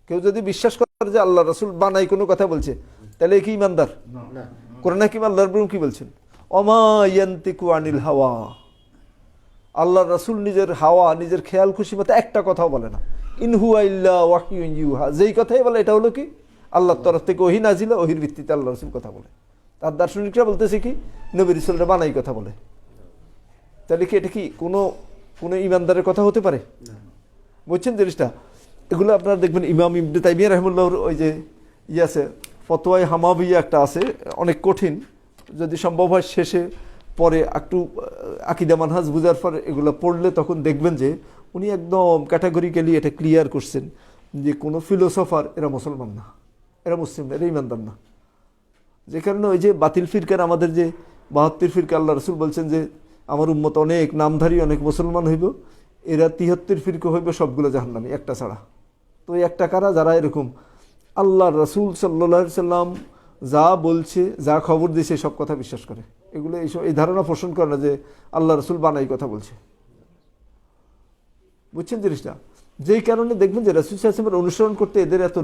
কেউ যদি বিশ্বাস করে যে আল্লাহ রাসূল বানাই কোনো কথা বলছে, তাহলে কি ইমানদার? কোরআন হাকিম আল্লাহর রাব্বুল কি বলছেন? ওমা ইয়ান্তিকু আনিল হাওয়া, আল্লাহ রাসূল নিজের হাওয়া, নিজের খেয়াল খুশি মতো একটা কথাও বলে না। ইন হুয়া ইল্লা ওয়াহয়ুন ইউহা, যেই কথাই বলে এটা হলো কি আল্লাহর তরফ থেকে ওহী নাজিল, ওহীর ভিত্তিতে আল্লাহ রাসূল কথা বলে। তার দার্শনিকরা বলতেছে কি নবী রাসূলরা বানাই কথা বলে। তাহলে কি এটা কি কোনো ইমানদারের কথা হতে পারে? বুঝছেন জিনিসটা? এগুলো আপনারা দেখবেন ইমাম ইবনে তাইমিয়া রাহিমাহুল্লাহর ওই যে আছে ফতোয়ায়ে হামাবিয়া একটা আছে, অনেক কঠিন, যদি সম্ভব হয় শেষে পরে একটু আকিদা মানহাজ বুঝার পর এগুলো পড়লে তখন দেখবেন যে উনি একদম ক্যাটাগরিক্যালি এটা ক্লিয়ার করছেন যে কোনো ফিলোসফার এরা মুসলমান না, এরা মুসলিম না, এরা ইমানদার না। যে কারণে ওই যে বাতিল ফিরকার আমাদের যে ৭২ ফিরকা আল্লাহ রাসূল বলছেন যে আমার উম্মত অনেক নামধারী অনেক মুসলমান হইব, এরা ৭৩ ফিরকা হইবে সবগুলো জাহান্নামী একটা ছাড়া। তো এই একটা কারা যারা এরকম আল্লাহ রাসূল সাল্লাল্লাহু আলাইহি সাল্লাম যা বলছে, যা খবর দিয়েছে সব কথা বিশ্বাস করে। এগুলো এই ধারণা পোষণ করে না যে আল্লাহ রাসূল বানাই কথা বলছে। বুঝছেন জিনিসটা? যেই কারণে দেখবেন যে রাসূল সাল্লাল্লাহু আলাইহি ওয়াসাল্লামের অনুসরণ করতে এদের এত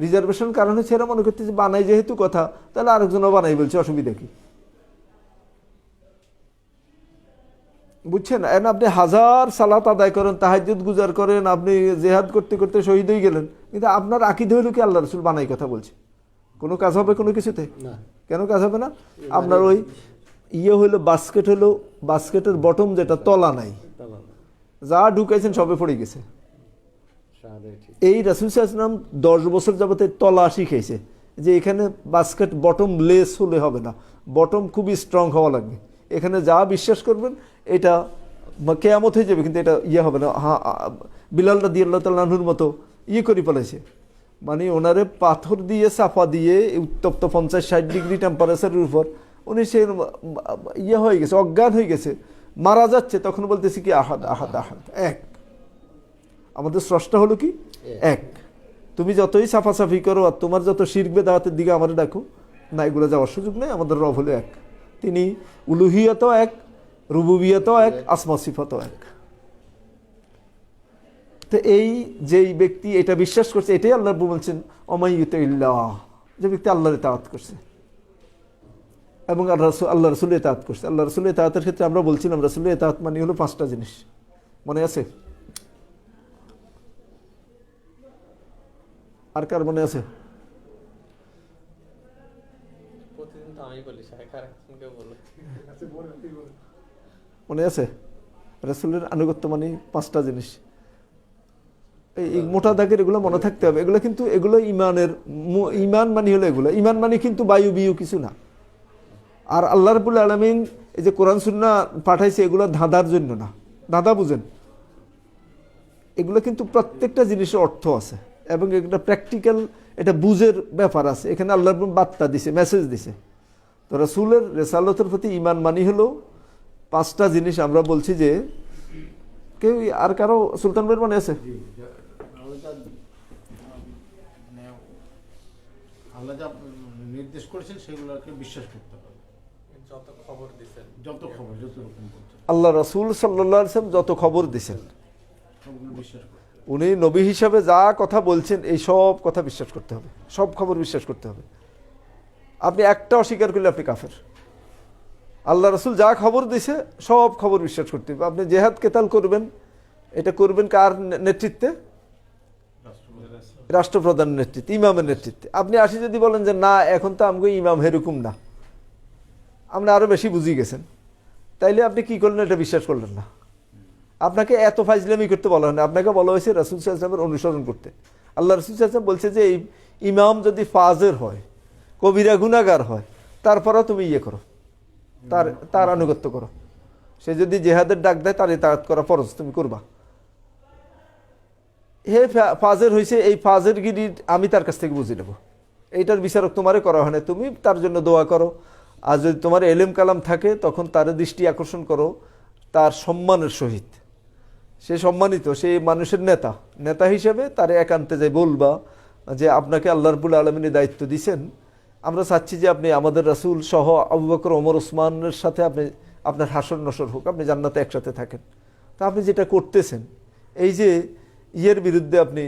রিজার্ভেশন কারণ হচ্ছে এরা মনে করতে যে বানাই যেহেতু কথা, তাহলে আরেকজনও বানাই বলছে, অসুবিধা কি? বুঝছেন? এখন আপনি হাজার সালাত আদায় করেন, তাহাজ্জুদ গুজার করেন, আপনি জিহাদ করতে করতে শহীদ হয়ে গেলেন, কিন্তু আপনার আকীদা হইল কি আল্লাহ রাসূল বানাই কথা বলছে। কোনো কাজ হবে কোনো কিছুতে? কেন কাজ হবে না? আপনার ওই হইলো বাস্কেটের বটম যেটা তলা নাই, যা ঢুকাইছেন সবে পড়ে গেছে। এই রাসূল সাল্লাল্লাহু আলাইহি ওয়াসাল্লাম 10 বছর যাবতে তলা শিখাইছে যে এখানে বাস্কেট বটম লেস হলে হবে না, বটম খুবই স্ট্রং হওয়া লাগবে। এখানে যা বিশ্বাস করবেন এটা কিয়ামত হয়ে যাবে, কিন্তু এটা হবে না। বিলাল রাদিয়াল্লাহু তাআলা আনহুর মতো করে ফেলেছে, মানে ওনারে পাথর দিয়ে চাপা দিয়ে উত্তপ্ত 50-60 ডিগ্রি টেম্পারেচারের উপর উনি সে হয়ে গেছে, অজ্ঞান হয়ে গেছে, মারা যাচ্ছে, তখন বলতেছি কি আহাদ আহাদ আহাদ, এক। আমাদের স্রষ্টা হলো কি এক। তুমি যতই সাফাসাফি করো আর তোমার যত শিরক বেদাতের দিকে আমাদের ডাকো না, এগুলো যাওয়ার সুযোগ নেই। আমাদের রব হলো এক, তিনি উলুহিয়াতও এক, রুবুবিয়াতও এক, আসমা সিফাতও এক। তো এই যেই ব্যক্তি এটা বিশ্বাস করছে, এটাই আল্লাহ বলছেন ওমাইয়ুতিল্লাহ, যে ব্যক্তি আল্লাহর ইতাআত করছে এবং আল্লাহ রাসূলের ইতাআত করছে। আল্লাহ রাসূলের ইতাআতের ক্ষেত্রে আমরা বলছিলাম রাসূলের ইতাআত মানে হলো 5টা জিনিস, মনে আছে? আর কার মনে আছে? মনে আছে? রাসূলের আনুগত্য মানে 5টা জিনিস। এই মোটা দাগের এগুলো মনে থাকতে হবে। এগুলো কিন্তু এগুলো ইমান মানে হলো এগুলো। ইমান মানে কিন্তু বায়ু বিয়ু কিছু না। আর আল্লাহ রাব্বুল আলামিন এই যে কোরআন সুন্নাহ পাঠাইছে, এগুলো ধাঁধার জন্য না। ধাঁধা বুঝেন? এগুলো কিন্তু প্রত্যেকটা জিনিসের অর্থ আছে এবং একটা প্র্যাকটিক্যাল, এটা বুঝের ব্যাপার আছে। এখানে আল্লাহ বার্তা দিছে, মেসেজ দিছে। তো রাসূলের রিসালাতের প্রতি ঈমান মানি হলো 5টা জিনিস। আমরা বলছি যে কেউ আর কারো সুলতান ভাইয়ের মনে আছে? আল্লাহ যা নির্দেশ করেছেন সেগুলোকে বিশ্বাস করতে হবে। যত খবর যত রকম আল্লাহ রাসূল সাল্লাল্লাহু আলাইহি ওয়াসাল্লাম যত খবর দিয়েছেন, উনি নবী হিসাবে যা কথা বলছেন, এই সব কথা বিশ্বাস করতে হবে, সব খবর বিশ্বাস করতে হবে। আপনি একটা অস্বীকার করলে আপনি কাফের। আল্লাহ রাসূল যা খবর দিয়েছে সব খবর বিশ্বাস করতে হবে। আপনি জেহাদ কেতাল করবেন, এটা করবেন কার নেতৃত্বে? রাষ্ট্রপ্রধানের নেতৃত্বে, ইমামের নেতৃত্বে। আপনি আসি যদি বলেন যে না এখন তো আমাকে ইমাম হেরকম না, আপনি আরো বেশি বুঝিয়ে গেছেন, তাইলে আপনি কি করলেন? এটা বিশ্বাস করলেন না। আপনাকে এত ফাইজলামি করতে বলা হয় না, আপনাকে বলা হয়েছে রাসূল সাল্লাল্লাহু আলাইহি ওয়াসাল্লামের অনুসরণ করতে। আল্লাহ রাসূল সাল্লাল্লাহু আলাইহি ওয়াসাল্লাম বলছে যে এই ইমাম যদি ফাজের হয়, কবিরা গুনাহগার হয়, তারপরেও তুমি করো, তার আনুগত্য করো। সে যদি জিহাদের ডাক দেয় তার ইতাআত করা ফরজ, তুমি করবা। হে ফাজের হয়েছে, এই ফাজের গিরি আমি তার কাছ থেকে বুঝে নেব, এইটার বিচারক তোমারে করা হয় না, তুমি তার জন্য দোয়া করো। আর যদি তোমার এলেম কালাম থাকে তখন তার দৃষ্টি আকর্ষণ করো তার সম্মানের সহিত। সে সম্মানিত, সে মানুষের নেতা হিসেবে তারে একান্তে যাই বলবা যে আপনাকে আল্লাহ রাব্বুল আলামিনের দায়িত্ব দিয়েছেন, আমরা চাচ্ছি যে আপনি আমাদের রাসূল সহ আবু বকর, ওমর, ওসমানের সাথে আপনার হাসর নসর হোক, আপনি জান্নাতে একসাথে থাকেন। তা আপনি যেটা করতেছেন, এই যে বিরুদ্ধে আপনি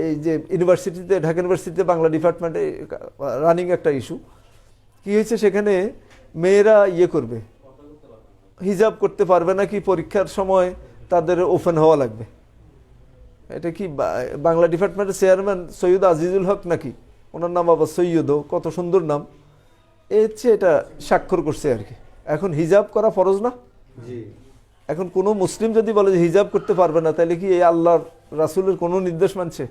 এই যে ইউনিভার্সিটিতে, ঢাকা ইউনিভার্সিটিতে বাংলা ডিপার্টমেন্টে রানিং একটা ইস্যু কি হয়েছে, সেখানে মেয়েরা করবে, হিজাব করতে পারবে না, কি পরীক্ষার সময় তাদের ওপেন হওয়া লাগবে। এটা কি বাংলা ডিপার্টমেন্টের চেয়ারম্যান সৈয়দ আজিজুল হক নাকি, ওনার নাম আবার সৈয়দও, কত সুন্দর নাম, এটা স্বাক্ষর করছে আর কি। এখন হিজাব করা ফরজ না? এখন কোনো মুসলিম যদি বলে যে হিজাব করতে পারবে না, তাহলে কি এই আল্লাহর রাসূলের কোনো নির্দেশ মানছে?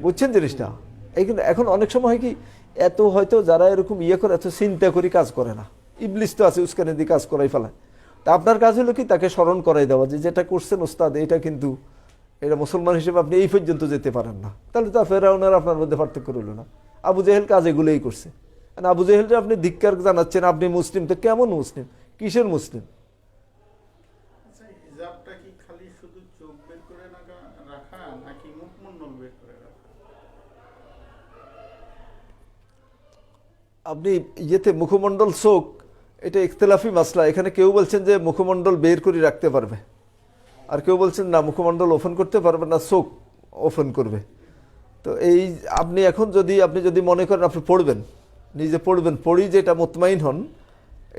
বুঝছেন জিনিসটা? এখন অনেক সময় হয় কি, এত হয়তো যারা এরকম করে এত চিন্তা করি কাজ করে না, ইবলিস তো আছে উস্কানি দিয়ে কাজ করাই ফেলায়। তা আপনার কাজ হলো কি, তাকে স্মরণ করাই দেওয়া যে যেটা করছেন ওস্তাদ, এটা কিন্তু এটা মুসলমান হিসেবে আপনি এই পর্যন্ত যেতে পারেন না। তাহলে তো ফেরাউনের আপনার মধ্যে পার্থক্য রইল না। আবু জেহেল কাজ এগুলোই করছে। আবু জেহেলটা আপনি ধিক্কার জানাচ্ছেন, আপনি মুসলিম, তো কেমন মুসলিম, কিসের মুসলিম? হিজাবটা কি খালি শুধু চোখ বের করে রাখা নাকি মুখমণ্ডল বের করে রাখা? আপনি মুখমণ্ডল চোখ, এটা ইখতিলাফি মাসলা। এখানে কেউ বলছেন যে মুখমণ্ডল বের করে রাখতে পারবে, আর কেউ বলছেন না মুখমণ্ডল ওপেন করতে পারবে না, চোখ ওপেন করবে। তো আপনি এখন আপনি যদি মনে করেন আপনি পড়বেন, নিজে পড়বেন, পড়ি যেটা মুতমাইন হন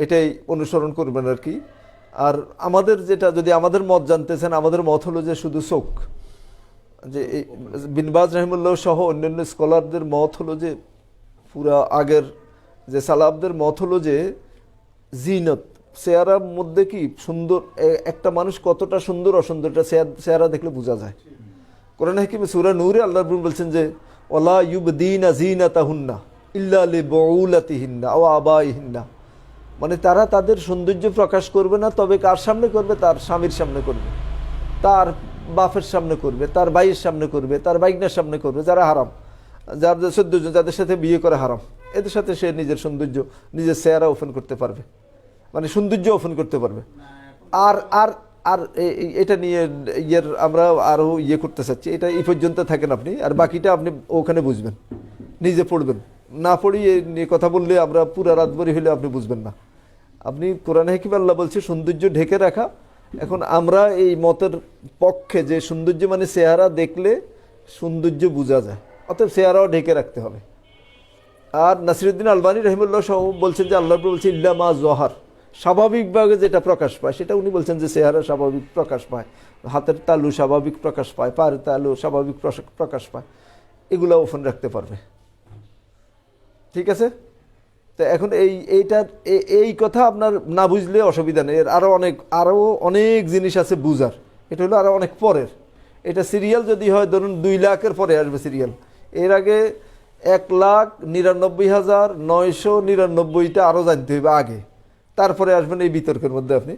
এটাই অনুসরণ করবেন আর কি। আর আমাদের যেটা, যদি আমাদের মত জানতে চান, আমাদের মত হলো যে শুধু চোখ, যে বিন বাজ রাহিমাহুল্লাহ সহ অন্যান্য স্কলারদের মত হলো যে পুরা আগের যে সালাফদের মত হলো যে জিনত, চেহারার মধ্যে কি সুন্দর, একটা মানুষ কতটা সুন্দর অসুন্দর এটা চেহারা দেখলে বোঝা যায়। কোরআন হাকিমে সূরা নূরে আল্লাহ বলছেন যে ওয়ালা ইউবদিনা জিনাতাহুন্না ইল্লা লিবুলাতিহিন্না আও আবাইহিন্না, মানে তারা তাদের সৌন্দর্য প্রকাশ করবে না, তবে কার সামনে করবে? তার স্বামীর সামনে করবে, তার বাপের সামনে করবে, তার ভাইয়ের সামনে করবে, তার বাইকনার সামনে করবে, যারা হারাম, যাদের 14 জন যাদের সাথে বিয়ে করে হারাম, এদের সাথে সে নিজের সৌন্দর্য, নিজের চেহারা ওপেন করতে পারবে, মানে সৌন্দর্য ওপেন করতে পারবে। আর আর আর এটা নিয়ে আমরা আরও করতে চাচ্ছি, এটা এই পর্যন্ত থাকেন আপনি, আর বাকিটা আপনি ওখানে বুঝবেন, নিজে পড়বেন। না পড়ি নিয়ে কথা বললে আমরা পুরা রাত ভরি হলে আপনি বুঝবেন না। আপনি কোরআন হাকিমে আল্লাহ বলছে সৌন্দর্য ঢেকে রাখা। এখন আমরা এই মতের পক্ষে যে সৌন্দর্য মানে চেহারা দেখলে সৌন্দর্য বোঝা যায়, অতএব চেহারাও ঢেকে রাখতে হবে। আর নাসিরুদ্দিন আলবানী রহিমুল্লাহ সহ বলছেন যে আল্লাহ বলছে ইল্লা মা জহার, স্বাভাবিকভাবে যেটা প্রকাশ পায় সেটা উনি বলছেন যে চেহারা স্বাভাবিক প্রকাশ পায়, হাতের তালু স্বাভাবিক প্রকাশ পায়, পায়ের তালু স্বাভাবিক প্রকাশ পায়, এগুলো ওপেন রাখতে পারবে। ঠিক আছে? তো এখন এই কথা আপনার না বুঝলে অসুবিধা নেই। এর আরও অনেক জিনিস আছে বুঝার, এটা হলো আরও অনেক পরের। এটা সিরিয়াল যদি হয় ধরুন 2 লাখের পরে আসবে সিরিয়াল, এর আগে 1,99,999টা আরও জানতে হবে আগে, তারপরে আসবেন এই বিতর্কের মধ্যে। আপনি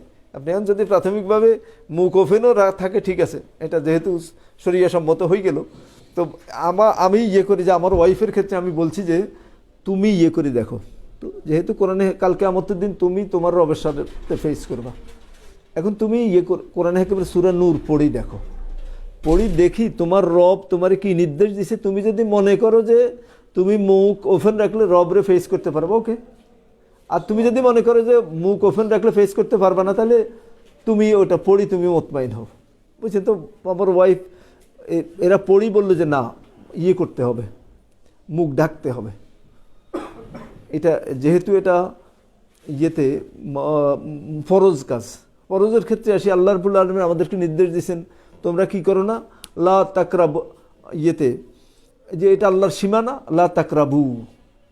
এখন যদি প্রাথমিকভাবে মুখ ওপেনও থাকে, ঠিক আছে, এটা যেহেতু শরিয়া সম্মত হয়ে গেল, তো আমি করি যে আমার ওয়াইফের ক্ষেত্রে আমি বলছি যে তুমি করে দেখো, তো যেহেতু কোরআনে কালকে কিয়ামতের দিন তুমি তোমার রবের সাথে ফেস করবা, এখন তুমি কোরআনে একেবারে সূরা নূর পড়ি দেখো, পড়ি দেখি তোমার রব তোমার কি নির্দেশ দিছে। তুমি যদি মনে করো যে তুমি মুখ ওপেন রাখলে রবরে ফেস করতে পারবো, ওকে। আর তুমি যদি মনে করো যে মুখ ওপেন রাখলে ফেস করতে পারবে না, তাহলে তুমি ওটা পড়ি তুমি মুতমাইন হও। বুঝছেন তো? আমার ওয়াইফ এরা পড়ি বললো যে না করতে হবে, মুখ ঢাকতে হবে। এটা যেহেতু এটা ফরজ কাজ, ফরজের ক্ষেত্রে আসি আল্লাহ রাব্বুল আলামিন আমাদেরকে নির্দেশ দিয়েছেন তোমরা কি করো না, লা তাকরাবু, যে এটা আল্লাহর সীমানা, লা তাকরাবু,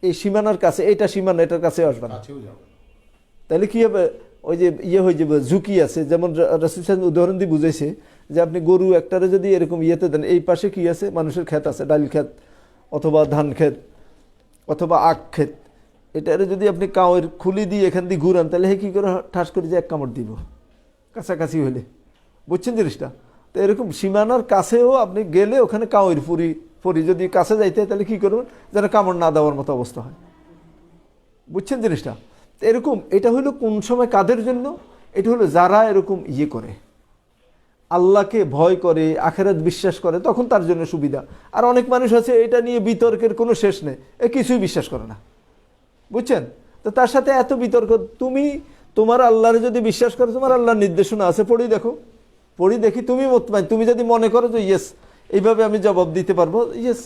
এই সীমানার কাছে, এটা সীমানা, এটার কাছে আসবে না। তাহলে কি হবে? ওই যে হয়ে যাবে, ঝুঁকি আছে। যেমন রাসূল সাল্লাল্লাহু উদাহরণ দিয়ে বুঝাইছে যে আপনি গরু একটারে যদি এরকম দেন, এই পাশে কি আছে, মানুষের ক্ষেত আছে, ডাল ক্ষেত অথবা ধান ক্ষেত অথবা আখ ক্ষেত, এটারে যদি আপনি কাউয়ের খুলি দিয়ে এখান দিয়ে ঘুরান, তাহলে কি করে ঠাস করে যে এক কামড় দিব কাছাকাছি হইলে। বুঝছেন জিনিসটা? তো এরকম সীমানার কাছেও আপনি গেলে ওখানে কাউয়ের পরি যদি কাছে যাইতে হয়, তাহলে কী করবেন যেন কামড় না দেওয়ার মতো অবস্থা হয়। বুঝছেন জিনিসটা? তো এরকম এটা হলো কোন সময় কাদের জন্য? এটা হলো যারা এরকম করে, আল্লাহকে ভয় করে, আখিরাত বিশ্বাস করে, তখন তার জন্য সুবিধা। আর অনেক মানুষ আছে এটা নিয়ে বিতর্কের কোনো শেষ নেই, কিছুই বিশ্বাস করে না। বুঝছেন? তো তার সাথে এত বিতর্ক। তুমি তোমার আল্লাহরে যদি বিশ্বাস করো, তোমার আল্লাহর নির্দেশনা আছে, পড়েই দেখো, পড়ি দেখি তুমি মুতমাইন, তুমি যদি মনে করো যে ইয়েস এইভাবে আমি জবাব দিতে পারবো, ইয়েস,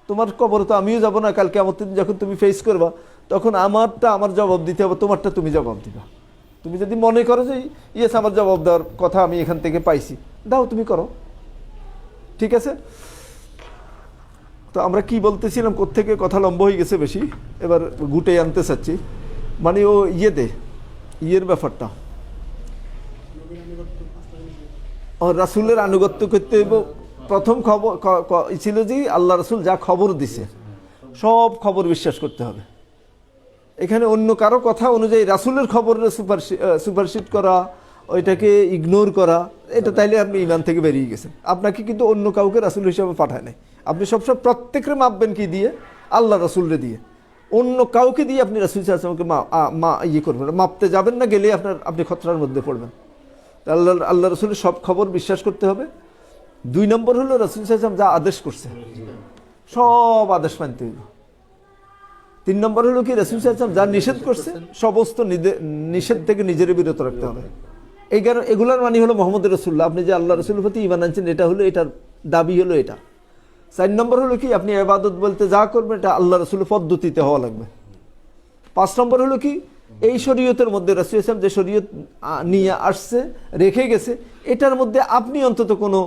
তোমার কবরে তো আমিও যাব না, কালকে আমার দিন যখন তুমি ফেস করবা তখন আমারটা আমার জবাব দিতে হবে, তোমারটা তুমি জবাব দিবা। তুমি যদি মনে করো যে ইয়েস আমার জবাব দেওয়ার কথা আমি এখান থেকে পাইছি, দাও, তুমি করো, ঠিক আছে। তো আমরা কি বলতেছিলাম, কোত্থেকে কথা লম্বা হয়ে গেছে বেশি, এবার গুটে আনতে চাচ্ছি। মানে ও ইয়ের ব্যাপারটা, রাসূলের আনুগত্য করতে হইব। প্রথম খবর ছিল যে আল্লাহ রাসূল যা খবর দিছে সব খবর বিশ্বাস করতে হবে। এখানে অন্য কারো কথা অনুযায়ী রাসূলের খবরের সুপারশিট করা, ওইটাকে ইগনোর করা, এটা তাইলে আপনি ইমান থেকে বেরিয়ে গেছেন। আপনাকে কিন্তু অন্য কাউকে রাসূল হিসাবে পাঠায় নাই। আপনি সবসময় প্রত্যেকের মাপবেন কি দিয়ে? আল্লাহ রাসূলরে দিয়ে। অন্য কাউকে দিয়ে আপনি রাসূল সাল্লাল্লাহু আলাইহি ওয়াসাল্লামকে করবেন, মাপতে যাবেন না, গেলে আপনি খতরার মধ্যে পড়বেন। আল্লাহ রাসূলের সব খবর বিশ্বাস করতে হবে। 2 নম্বর হলো রাসূল সাল্লাল্লাহু আলাইহি ওয়াসাল্লাম যা আদেশ করছে সব আদেশ মানতে হইব। 3 নম্বর হলো কি, রাসূল সাল্লাল্লাহু আলাইহি ওয়াসাল্লাম যা নিষেধ করছে সমস্ত নিষেধ থেকে নিজের বিরত রাখতে হবে। এগুলোর মানে হলো মুহাম্মদ রাসূলুল্লাহ, আপনি যে আল্লাহ রাসূলের প্রতি ঈমান আনছেন, এটা হলো এটার দাবি হলো এটা। 4 নম্বর হলো কি, আপনি ইবাদত বলতে যা করবেন এটা আল্লাহ রাসূলের পদ্ধতিতে হওয়া লাগবে। 5 নম্বর হলো কি, এই শরীয়তের মধ্যে রাসূল সাল্লাল্লাহু আলাইহি ওয়াসাল্লাম যে শরীয়ত নিয়ে আসছে, রেখে গেছে, এটার মধ্যে আপনি অন্তত কোনো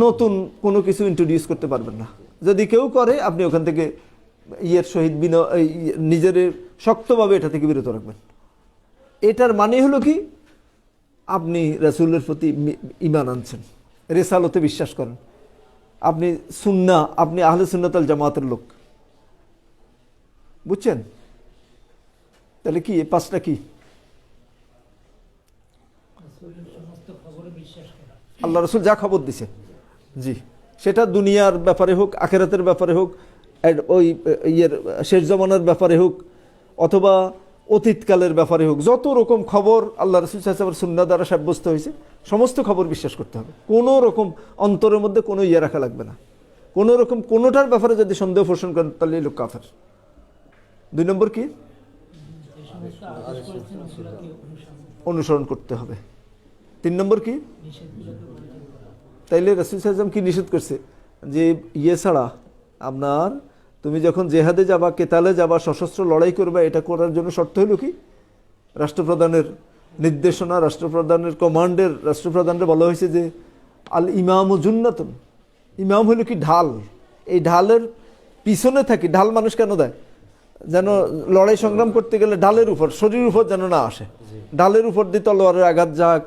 নতুন কোনো কিছু ইন্ট্রোডিউস করতে পারবেন না। যদি কেউ করে, আপনি ওখান থেকে শহীদ নিজের শক্তভাবে এটা থেকে বিরত রাখবেন। এটার মানে হলো কি, আপনি রাসূলের প্রতি ঈমান আনছেন, রিসালতে বিশ্বাস করেন, আপনি সুন্নাহ, আপনি আহলে সুন্নাত ওয়াল জামাতের লোক, বুঝছেন? তাহলে কি এই 5টা কি? আল্লাহ রাসূল যা খবর দিছে, জি, সেটা দুনিয়ার ব্যাপারে হোক, আখিরাতের ব্যাপারে হোক, ওই শেষ জমানার ব্যাপারে হোক, অথবা অতীতকালের ব্যাপারে হোক, যত রকম খবর আল্লাহ রাসূল সাল্লাল্লাহু আলাইহি ওয়াসাল্লামের সুন্নাহ দ্বারা সাব্যস্ত হয়েছে, সমস্ত খবর বিশ্বাস করতে হবে। কোনো রকম অন্তরের মধ্যে কোনো রাখা লাগবে না। কোনো রকম কোনোটার ব্যাপারে যদি সন্দেহ পোষণ করেন, তাহলে এই লোক কাফের। 2 নম্বর কি, অনুসরণ করতে হবে। 3 নম্বর কি, তাইলে রাসূল সাল্লাল্লাহু আলাইহি ওয়াসাল্লাম কি নিষেধ করছে, যে ছাড়া আপনার তুমি যখন জেহাদে যাবা, কেতালে যাবা, সশস্ত্র লড়াই করবা, এটা করার জন্য শর্ত হলো কি, রাষ্ট্রপ্রধানের নির্দেশনা, রাষ্ট্রপ্রধানের কমান্ডের, রাষ্ট্রপ্রধানরা বলা হয়েছে যে আল ইমামু জুন্নাতুন, ইমাম হলো কি ঢাল, এই ঢালের পিছনে থাকি। ঢাল মানুষ কেন দেয়? যেন লড়াই সংগ্রাম করতে গেলে ঢালের উপর, শরীরের উপর যেন না আসে, ঢালের উপর দিয়ে তলোয়ারের আঘাত যাক,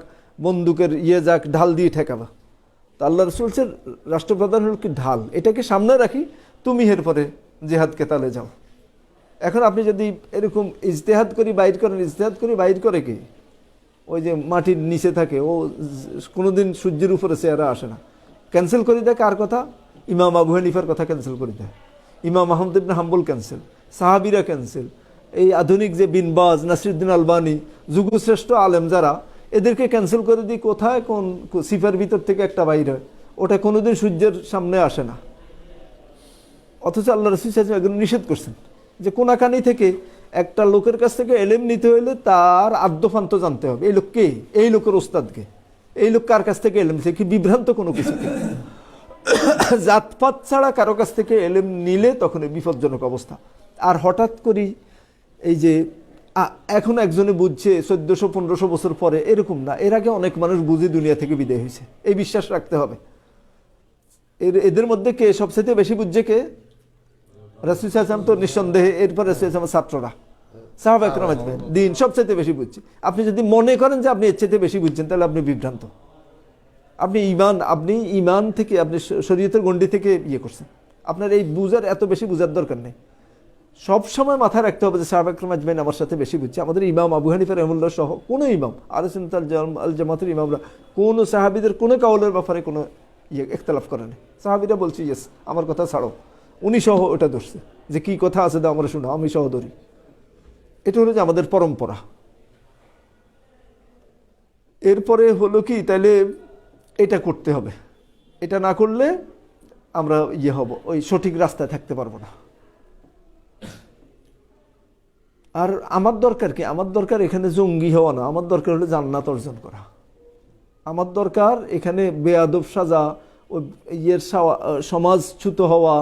বন্দুকের যাক, ঢাল দিয়ে ঠেকাবা। তা আল্লাহ রাসূল রাষ্ট্রপ্রধান হল কি ঢাল, এটাকে সামনে রাখি, তুমি এরপরে জেহাদ কেতালে যাও। এখন আপনি যদি এরকম ইজতেহাদ করি বাইর করেন, ইজতেহাদ করি বাইর করে কি, ওই যে মাটির নিচে থাকে, ও কোনোদিন সূর্যের উপরে চেহারা আসে না। ক্যান্সেল করে দেয় কার কথা? ইমাম আবু হানিফার কথা ক্যান্সেল করে দেয়, ইমাম আহমদ ইবনে হাম্বল ক্যান্সেল, সাহাবীরা ক্যান্সেল, এই আধুনিক যে বিন বাজ, নাসিরউদ্দিন আলবানী, যুগশ্রেষ্ঠ আলেম যারা, এদেরকে ক্যান্সেল করে দিই। কোথায় কোন সিফার ভিতর থেকে একটা বাইর হয়, ওটা কোনোদিন সূর্যের সামনে আসে না। অথচ আল্লাহ রাসূল সাল্লাল্লাহু আলাইহি ওয়াসাল্লাম নিষেধ করছেন যে কোনাকানি থেকে একটা লোকের কাছ থেকে এলেম নিতে হইলে তার আদ্যফান্ত জানতে হবে, এই লোক কে, এই লোকের ওস্তাদকে, এই লোক কার কাছ থেকে এলেম নিচ্ছে, কি বিভ্রান্ত কোনো কিছু। জাতপাত ছাড়া কারো কাছ থেকে এলেম নিলে তখন বিপজ্জনক অবস্থা। আর হঠাৎ করি এই যে এখন একজনে বুঝছে 1400-1500 বছর পরে, এরকম না, এর আগে অনেক মানুষ বুঝে দুনিয়া থেকে বিদায় হয়েছে, এই বিশ্বাস রাখতে হবে। এদের মধ্যে কে সবচেয়ে বেশি বুঝছে? কে? রাসূল সাল্লাল্লাহু আলাইহি ওয়াসাল্লাম তো নিঃসন্দেহে, এরপর রাসূল সাল্লাল্লাহু আলাইহি ওয়াসাল্লামের ছাত্ররা, সাহাবায়ে কেরাম আজমাইন, দ্বীন সবচেয়ে বেশি বুঝছে। আপনি যদি মনে করেন যে আপনি এর চাইতে বেশি বুঝছেন, তাহলে আপনি বিভ্রান্ত। আপনি ঈমান থেকে, আপনি শরীয়তের গণ্ডি থেকে করছেন। আপনার এই বুঝার, এত বেশি বুঝার দরকার নেই। সব সময় মাথায় রাখতে হবে যে সাহাবায়ে কেরাম আজমাইন আমার সাথে বেশি বুঝছে। আমাদের ইমাম আবু হানিফা রাহিমাহুল্লাহ সহ কোনো ইমাম, আহলে সুন্নাত ওয়াল জামাতের ইমামরা কোনো সাহাবীদের কোনো কাউলের ব্যাপারে কোনো ইখতিলাফ করে না। সাহাবীরা বলছে ইয়েস, আমার কথা ছাড়ো, উনি সহ ওটা ধরছে, যে কি কথা আছে দাও আমরা শুনো, আমি সহ ধরি। এটা হলো যে আমাদের পরম্পরা। এরপরে হলো কি, তাইলে এটা করতে হবে, এটা না করলে আমরা হব, ওই সঠিক রাস্তায় থাকতে পারবো না। আর আমার দরকার কি? আমার দরকার এখানে জঙ্গি হওয়া না, আমার দরকার হলো জান্নাত অর্জন করা। আমার দরকার এখানে বেয়াদব সাজা, ওই সমাজচ্যুত হওয়া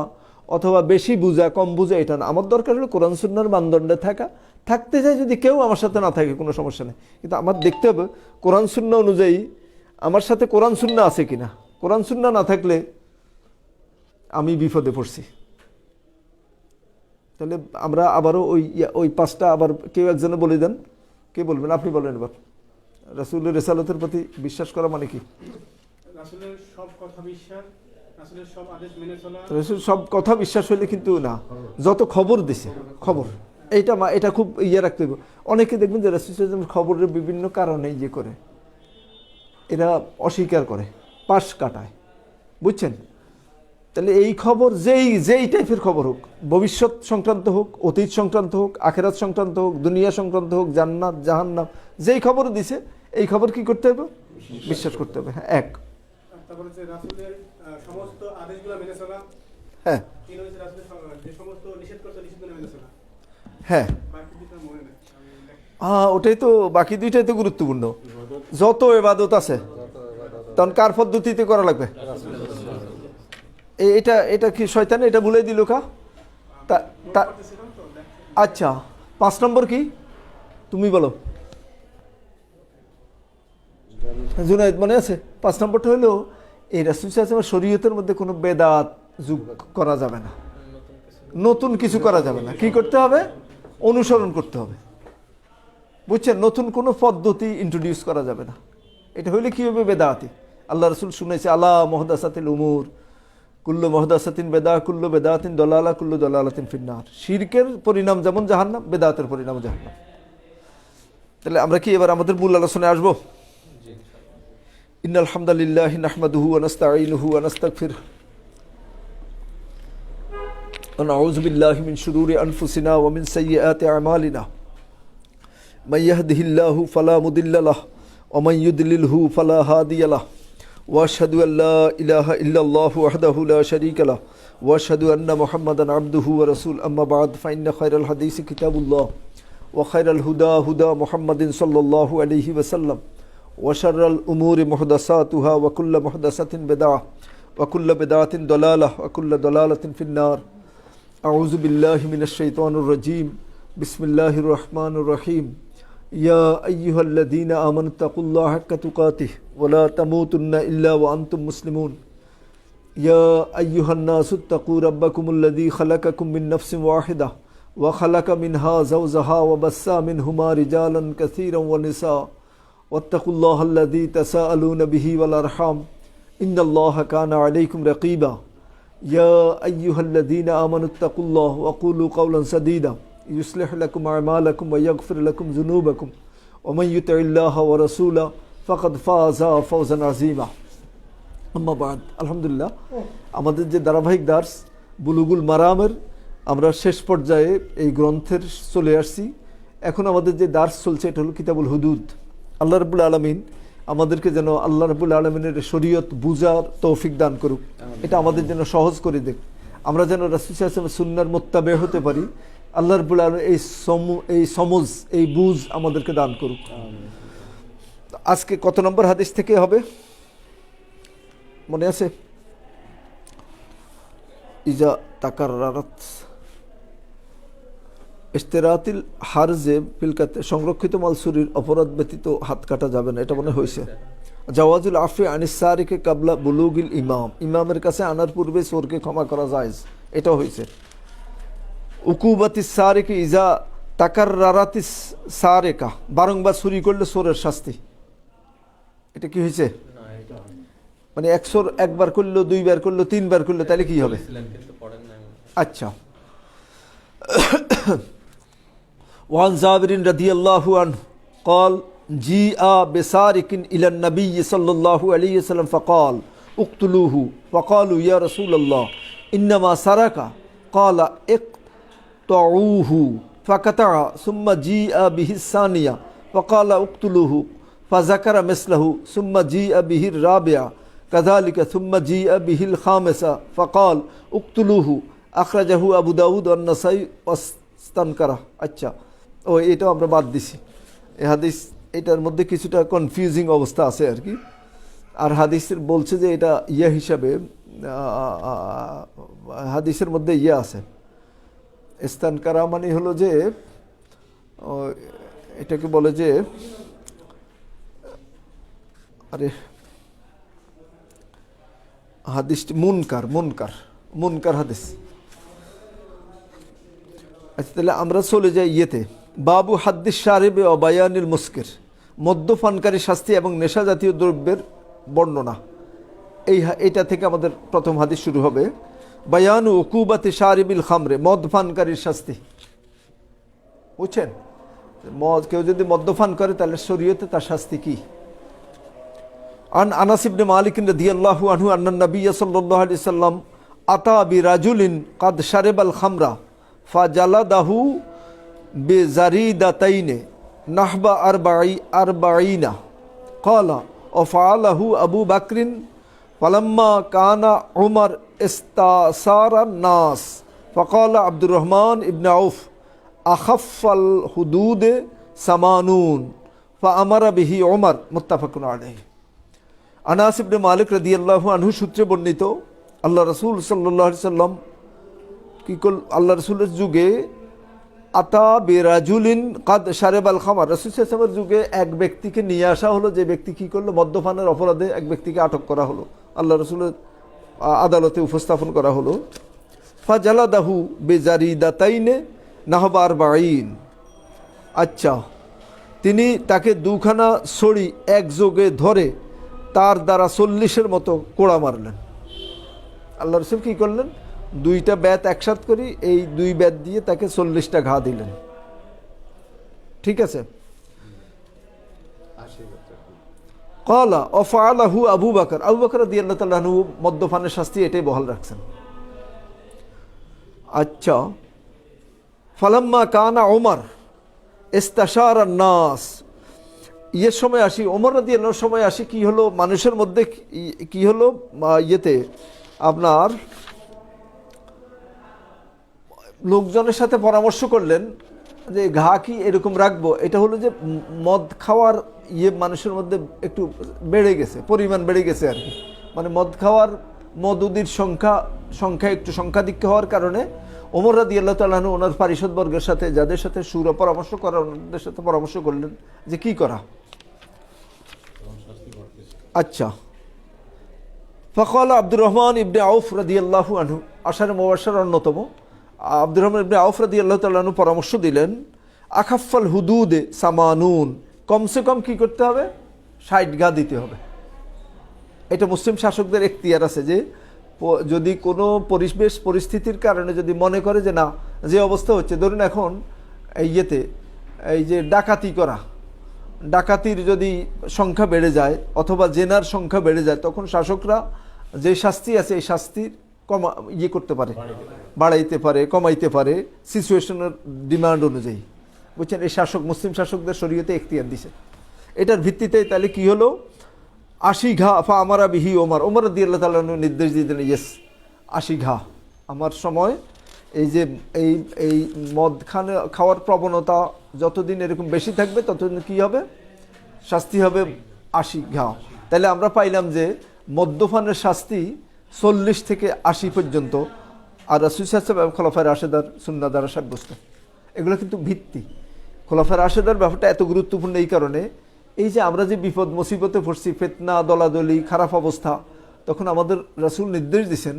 অথবা বেশি বুঝা কম বুঝা এটা না। আমার দরকার হলো কোরআন সুন্নাহর মানদণ্ডে থাকা। থাকতে চাই যদি কেউ আমার সাথে না থাকে কোনো সমস্যা নেই, কিন্তু আমার দেখতে হবে কোরআন সুন্নাহ অনুযায়ী আমার সাথে কোরআন সুন্নাহ আছে কিনা। কোরআন সুন্নাহ না থাকলে আমি বিপদে পড়ছি। তাহলে আমরা আবারও ওই পাঁচটা আবার কেউ একজনে বলে দেন। কে বলবেন? আপনি বলেন এবার। রাসূলের রিসালাতের প্রতি বিশ্বাস করা মানে কি? রাসূলের সব কথা বিশ্বাস, রাসূলের সব আদেশ মেনে চলা। রাসূল সব কথা বিশ্বাস হইলে কিন্তু না, যত খবর দিছে খবর, এটা খুব রাখতে হবে। অনেকে দেখবেন যে রাসূল সাল্লাল্লাহু আলাইহি ওয়াসাল্লাম খবরের বিভিন্ন কারণে করে, এরা অস্বীকার করে, পাশ কাটায়, বুঝছেন? তাহলে এই খবর যেই টাইপের খবর হোক, ভবিষ্যৎ সংক্রান্ত হোক, অতীত সংক্রান্ত হোক, আখেরাত সংক্রান্ত হোক, দুনিয়া সংক্রান্ত হোক, জান্নাত জাহান্নাম, যেই খবর দিছে এই খবর কি করতে হবে? বিশ্বাস করতে হবে। হ্যাঁ, এক। তারপরে যে রাসূলের সমস্ত আদেশগুলো মেনে চলা। হ্যাঁ, তিন হচ্ছে রাসূলের যে সমস্ত নিষেধ করতে নিষেধগুলো মেনে চলা। হ্যাঁ, বাকি দুটো মনে নেই। ওটাই তো, বাকি দুইটাই তো গুরুত্বপূর্ণ। যত ইবাদত আছে তখন কার পদ্ধতিতে করা লাগবে? এটা কি শয়তান এটা ভুলে দিল কা? আচ্ছা, 5 নম্বর কি তুমি বলো? জুনায়েদ মনে আছে? 5 নম্বরটা হলো এই রাসূল সাল্লাল্লাহু আলাইহি ওয়াসাল্লাম শরীয়তের মধ্যে কোনো বেদাত যোগ করা যাবে না, নতুন কিছু করা যাবে না। কি করতে হবে? অনুসরণ করতে হবে, বুঝছেন? নতুন কোনো পদ্ধতি ইন্ট্রোডিউস করা যাবে না। এটা হইলে কি হবে? বেদাতি। আল্লাহ রাসূল শুনাইছে, আলা মুহদাসাতিল উমুর কুল্লু মুহদাসাতিন বেদা কুল্লু বেদাতিন দলালা কুল্লু দলালাতিন ফিন্নার। শিরকের পরিণাম যেমন জাহান্নাম, বেদাতের পরিণাম জাহান্নাম। তাহলে আমরা কি এবার আমাদের মূল আলোচনায় আসবো? ইন্নাল হামদালিল্লাহি নাহমাদুহু ওয়া নাস্তাঈনুহু ওয়া নাস্তাগফিরুহু ওয়া নাউযু বিল্লাহি মিন শুরুরি আনফুসিনা ওয়া মিন সাইয়্যাতি আমালিনা মান ইয়াহদিহিল্লাহু ফালা মুদিল্লা লাহু ওয়া মান ইউদ্লিলহু ফালা হাদিয়া লাহু ওয়া আশহাদু আল্লা ইলাহা ইল্লাল্লাহু ওয়াহদাহু লা শারীকা লাহু ওয়া আশহাদু আন্না মুহাম্মাদান আবদুহু ওয়া রাসূলুহু আম্মা বা'দ ফাইন্না খায়রাল হাদিসি কিতাবুল্লাহ ওয়া খায়রাল হুদা হুদা মুহাম্মাদিন সাল্লাল্লাহু আলাইহি ওয়া সাল্লাম ওয়া শাররাল উমুরি মুহদাসাতুহা ওয়া কুল্লু মুহদাসাতিন বিদআহ ওয়া কুল্লু বিদআতিন দালালাহ ওয়া কুল্লু দালালাতিন ফিন্নার। আউযু বিল্লাহি মিনাশ শাইতানির রাজীম। বিসমিল্লাহির রহমানির রহিম। ইয়া আইয়ুহাল্লাযীনা আমানু তাকুল্লাহা হাক্কা তুকাতিহি ওয়া লা তামুতুন্না ইল্লা ওয়া আনতুম মুসলিমুন। ইয়া আইয়ুহান নাসু তাকু রাব্বাকুমুল্লাযী খালাকাকুম মিন নাফসিন ওয়াহিদাহ ওয়া খালাকা মিনহা যাওজাহা ওয়া বাসসা মিনহুমা রিজালান কাসীরান ওয়া নিসা ওয়াত্তাকুল্লাহাল্লাযী তাসাআলুনা বিহি ওয়াল আরহাম ইন্নাল্লাহা কানা আলাইকুম রাকীবা। ইয়া আইয়ুহাল্লাযীনা আমানু তাকুল্লাহা ওয়া কুলু কাওলান সাদীদা ইউসলিহ লাকুম আমালাকুম ওয়া ইয়াগফির লাকুম যুনুবাকুম ওয়া মান ইউতি'ইল্লাহা ওয়া রাসূলাহু ফাকাদ ফাযা ফাওজান আযীমা। আম্মা বা'দ। আলহামদুলিল্লাহ, আমাদের যে ধারাবাহিক দার্স বুলুগুল মারামের আমরা শেষ পর্যায়ে এই গ্রন্থের চলে আসছি। এখন আমাদের যে দার্স চলছে এটা হলো কিতাবুল হুদুদ। আল্লাহ রাব্বুল আলামিন আমাদেরকে যেন আল্লাহ রাব্বুল আলামিনের শরীয়ত বুঝার তৌফিক দান করুক, এটা আমাদের জন্য সহজ করে দেখ। আমরা যেন রাসূল সাল্লাল্লাহু আলাইহি ওয়াসাল্লামের সুন্নাহর মুত্তাবি হতে পারি। আল্লাহ রাব্বুল আলামিন এই সমজ এই বুঝ আমাদেরকে দান করুক। আজকে কত নম্বর হাদিস থেকে হবে মনে আছে? ইজা তাকাররারাত ইশতিরাতিল হারজে পিলকাতে সংরক্ষিত মাল চুরির অপরাধ ব্যতীত হাত কাটা যাবে না, এটা মনে হয়েছে। জাওয়াজুল আফি আনিস সারিকে কাবলা বুলুগিল ইমাম, ইমামের কাছে আনার পূর্বে চোরকে ক্ষমা করা যায়, এটাও হয়েছে। উকুবাতিস সারিকে ইজা তাকাররারাতিস সারেকা, বারংবার চুরি করলে চোরের শাস্তি, এটা কি হয়েছে? মানে এক চোর একবার করলো, দুইবার করলো, তিনবার করলো, তাহলে কি হবে? আচ্ছা। وعن جابر رضي الله عنه قال جيء بسارق إلى النبي صلى الله عليه وسلم فقال اقتلوه فقالوا يا رسول الله إنما سرق قال اقطعوه فقطع ثم جيء به الثانية فقال اقتلوه فذكر مثله ثم جيء به الرابعة كذلك ثم جيء به الخامسة فقال اقتلوه أخرجه أبو داود والنسائي واستنكره। আচ্ছা, ও এটাও আমরা বাদ দিছি। এই হাদিস এটার মধ্যে কিছুটা কনফিউজিং অবস্থা আছে আর কি। আর হাদিসের বলছে যে এটা ইয়া হিসাবে হাদিসের মধ্যে ইয়া আছে, ইস্তানকারা মানে হলো যে এটাকে বলে যে আরে হাদিসটি মুনকার মুনকার মুনকার হাদিস। আচ্ছা, তাহলে আমরা চলে যাই ইয়েতে, বাবু হাদ্দিস শারিবে ও বায়ানিল মুস্কির, মদ্যপানকারী শাস্তি এবং নেশা জাতীয় দ্রব্যের বর্ণনা। এইটা থেকে আমাদের প্রথম হাদিস শুরু হবে। বায়ানু উকুবাতি শারিবিল খামরে, মদপানকারীর শাস্তি। বুঝছেন, কেউ যদি মদ্যপান করে তাহলে শরীয়তে তার শাস্তি কি? আন আনাস ইবনে মালিক রাদিয়াল্লাহু আনহু আন্না নবী সাল্লাল্লাহু আলাইহি সাল্লাম আতা বিরাজুলিন কাদ শারিবাল খামরা ফাজালাদাহু বিজারিদাতাইনে নাহবা আরবাঈনা ক্বালা ওয়াফআলাহু আবু বকরিন ফালাম্মা কানা উমর ইস্তাসারা নাস ফাকালা আব্দুর রহমান ইবনে আউফ আখাফাল হুদুদে সামানুন ফাআমারা বিহি উমর, মুত্তাফাকুন আলাইহি। আনাস ইবনে মালিক রাদিয়াল্লাহু আনহু সূত্রে বর্ণিত, আল্লাহ রাসূল সাল্লাল্লাহু আলাইহি সাল্লাম কি করল, আল্লাহ রাসূলের যুগে আতা বিরাজুলিন কাদ শারিবাল খামার, রাসূল সাল্লাল্লাহু আলাইহি ওয়াসাল্লামের যুগে এক ব্যক্তিকে নিয়ে আসা হলো, যে ব্যক্তি কি করলো, মদ্যপানের অপরাধে এক ব্যক্তিকে আটক করা হলো, আল্লাহ রাসূলের আদালতে উপস্থাপন করা হলো। ফাজালাদাহু বিজারিদাতাইনে নাহবা আরবাঈন, আচ্ছা, তিনি তাকে দুখানা ছড়ি একযোগে ধরে তার দ্বারা 40-এর মতো কোড়া মারলেন। আল্লাহ রাসূল কি করলেন, দুইটা বেত একসাথে করি, এই দুই বেত দিয়ে তাকে 40টা ঘা দিলেন। ঠিক আছে। ক্বালা ওয়াফআলাহু আবু বকর, আবু বকর রাদিয়াল্লাহু তাআলা আনহু মদ্যপানের শাস্তি এটাই বহাল রাখছেন। আচ্ছা, ফালাম্মা কানা উমর ইস্তাশারা নাস, ইয়ের সময় আসি, ওমর রাদিয়াল্লাহুর সময় আসি, কি হলো, মানুষের মধ্যে কি হলো, ইয়েতে আপনার লোকজনের সাথে পরামর্শ করলেন যে ঘা কি এরকম রাখবো। এটা হলো যে মদ খাওয়ার মানুষের মধ্যে একটু বেড়ে গেছে, পরিমাণ বেড়ে গেছে আর কি, মানে মদ খাওয়ার মদুদির সংখ্যা একটু সংখ্যাধিক্য হওয়ার কারণে ওমর রাদিয়াল্লাহু তাআলা আনহু ওনার পারিষদবর্গের সাথে, যাদের সাথে সুরা পরামর্শ করা, ওনাদের সাথে পরামর্শ করলেন যে কি করা। আচ্ছা, ফাকালা আব্দুর রহমান ইবনে আউফ রাদিয়াল্লাহু আনহু, আশারে মুবাশশার অন্যতম আব্দুর রহমান ইবনে আউফ রাদিয়াল্লাহু তাআলা আনহু পরামর্শ দিলেন, আখাফাল হুদুদে সামানুন, কমসে কম কি করতে হবে, 60 ঘা দিতে হবে। এটা মুসলিম শাসকদের এখতিয়ার আছে যে যদি কোনো পরিবেশ পরিস্থিতির কারণে যদি মনে করে যে না, যে অবস্থা হচ্ছে, ধরুন এখন এই যে ডাকাতি করা, ডাকাতির যদি সংখ্যা বেড়ে যায় অথবা জেনার সংখ্যা বেড়ে যায়, তখন শাসকরা যে শাস্তি আছে এই শাস্তির করতে পারে, বাড়াইতে পারে, কমাইতে পারে, সিচুয়েশনের ডিমান্ড অনুযায়ী। বুঝছেন, এই মুসলিম শাসকদের শরীয়তে এখতিয়ার দিছে। এটার ভিত্তিতে তাহলে কি হলো, 80 ঘা ফাআমারা বিহি ওমর, ওমর রাদিয়াল্লাহু তাআলা নির্দেশ দিয়ে দিলেন, ইয়েস 80 ঘা। আমার সময় এই যে এই মদ খাওয়ার প্রবণতা যতদিন এরকম বেশি থাকবে ততদিন কি হবে, শাস্তি হবে 80 ঘা। তাহলে আমরা পাইলাম যে মদ্যপানের শাস্তি 40 থেকে 80 পর্যন্ত, আর রাসূল সাল্লাল্লাহু আলাইহি ওয়াসাল্লাম খোলাফায়ে রাশেদার সুন্নাহ দ্বারা সাব্যস্ত। এগুলো কিন্তু ভিত্তি। খোলাফায়ে রাশেদার ব্যাপারটা এত গুরুত্বপূর্ণ এই কারণে, এই যে আমরা যে বিপদ মুসিবতে পড়ছি, ফিতনা, দলাদলি, খারাপ অবস্থা, তখন আমাদের রাসূল নির্দেশ দিয়েছেন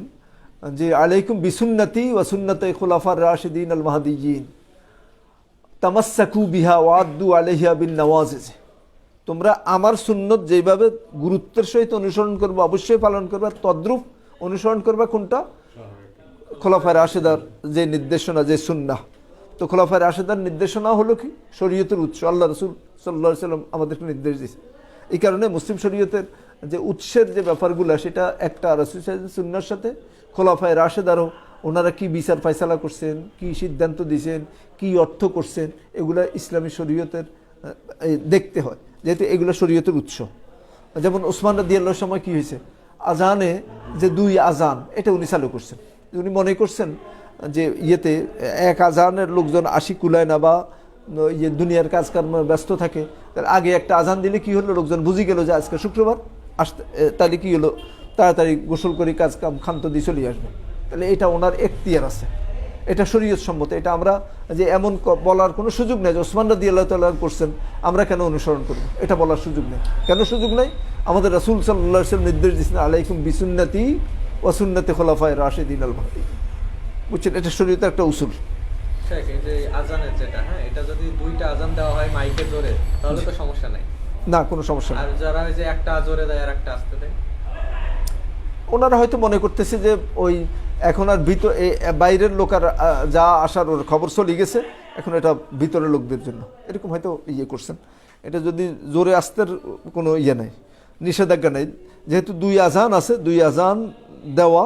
যে আলাইকুম বিসুন্নতি ওয়া সুন্নাতি খুলাফার রাশিদিন আল মাহদিয়িন তামাসসাকু বিহা ওয়া আদ্দু আলাইহা বিন নওয়াজিজ, তোমরা আমার সুন্নত যেভাবে গুরুত্বের সহিত অনুসরণ করবে, অবশ্যই পালন করবে, তদ্রূপ অনুসরণ করবে কোনটা, খোলাফায়ে রাশিদার যে নির্দেশনা, যে সুন্নাহ। তো খোলাফায়ে রাশিদার নির্দেশনা হলো কি, শরীয়তের উৎস। আল্লাহ রাসূল সাল্লাল্লাহু আলাইহি ওয়াসাল্লাম আমাদেরকে নির্দেশ দিয়েছে। এই কারণে মুসলিম শরীয়তের যে উৎসের যে ব্যাপারগুলো, সেটা একটা রাসূল সুন্নাহর সাথে খোলাফায়ে রাশিদারও ওনারা কি বিচার ফায়সালা করছেন, কি সিদ্ধান্ত দিয়েছেন, কি অর্থ করছেন, এগুলা ইসলামী শরীয়তের দেখতে হয়, যেহেতু এগুলো শরীয়তের উৎস। যেমন ওসমান রাদিয়াল্লাহুর সময় কি হয়েছে, আজানে যে 2 আজান, এটা উনি চালু করছেন। উনি মনে করছেন যে এক আজানের লোকজন 80 কুলায় না, বা দুনিয়ার কাজকর্মে ব্যস্ত থাকে, তার আগে একটা আজান দিলে কি হলো, লোকজন বুঝে গেল যে আজকে শুক্রবার, আসতে তাহলে কি হলো, তাড়াতাড়ি গোসল করে কাজ কাম খান্ত দিয়ে চলে আসবে। তাহলে এটা ওনার এখতিয়ার আছে, এটা শরীয়ত সম্মত। এটা আমরা যে এমন বলার কোনো সুযোগ নেই যে ওসমান রাদিয়াল্লাহু তাআলা করছেন আমরা কেন অনুসরণ করব, এটা বলার সুযোগ নেই। কেন সুযোগ নেই? আমাদের রাসূল সাল্লাল্লাহু আলাইহি ওয়াসাল্লাম নির্দেশ দিয়েছেন আলাইকুম বিসুন্নতি ওয়া সুন্নতি খুলাফায়ে রাশিদিন আল মাহদিয়িন। বুঝছেন, এটা শরীয়তের একটা উসুল। ঠিক, এই যে আজানের যেটা, হ্যাঁ, এটা যদি দুইটা আজান দেওয়া হয় মাইকে জোরে তাহলে তো সমস্যা নাই। না, কোনো সমস্যা নেই। আর যারা ওই যে একটা জোরে দেয় আর একটা আস্তে দেয়, ওনারা হয়তো মনে করতেছে যে ওই এখন আর বাইরের লোক আর যা আসার ওর খবর চলে গেছে, এখন এটা ভিতরের লোকদের জন্য এরকম হয়তো ইয়ে করছেন। এটা যদি জোরে আসতের কোনো ইয়ে নেই, নিষেধাজ্ঞা নেই, যেহেতু 2 আজান আছে, 2 আজান দেওয়া।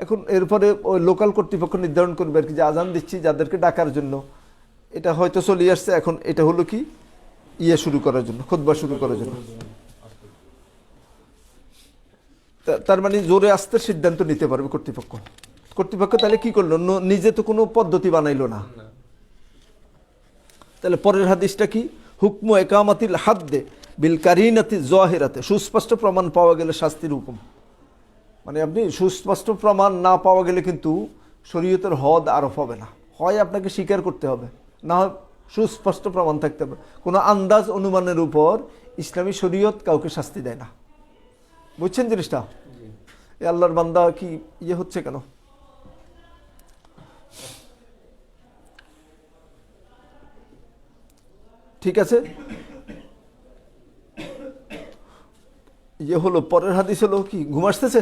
এখন এরপরে ওই লোকাল কর্তৃপক্ষ নির্ধারণ করবে আর কি, যে আজান দিচ্ছি যাদেরকে ডাকার জন্য, এটা হয়তো চলে আসছে। এখন এটা হলো কি ইয়ে শুরু করার জন্য, খুতবা শুরু করার জন্য। তার মানে জোরে আসতে সিদ্ধান্ত নিতে পারবে কর্তৃপক্ষ। তাহলে কি করলো, নিজে তো কোনো পদ্ধতি বানাইলো না। তাহলে পরের হাদিসটা কি, হুকমু একামাতিল হাদ্দে বিল কারিনাতি যাহিরাতে, সুস্পষ্ট প্রমাণ পাওয়া গেলে শাস্তির হুকুম। মানে আপনি সুস্পষ্ট প্রমাণ না পাওয়া গেলে কিন্তু শরীয়তের হদ আরোপ হবে না, হয় আপনাকে স্বীকার করতে হবে, না হয় সুস্পষ্ট প্রমাণ থাকতে হবে। কোনো আন্দাজ অনুমানের উপর ইসলামী শরীয়ত কাউকে শাস্তি দেয় না। বুঝছেন জিনিসটা? এ আল্লাহর বান্দা কি ইয়ে হচ্ছে কেন? ঠিক আছে, ইয়ে হলো পরের হাদিস হলো কি, ঘুম আসতেছে,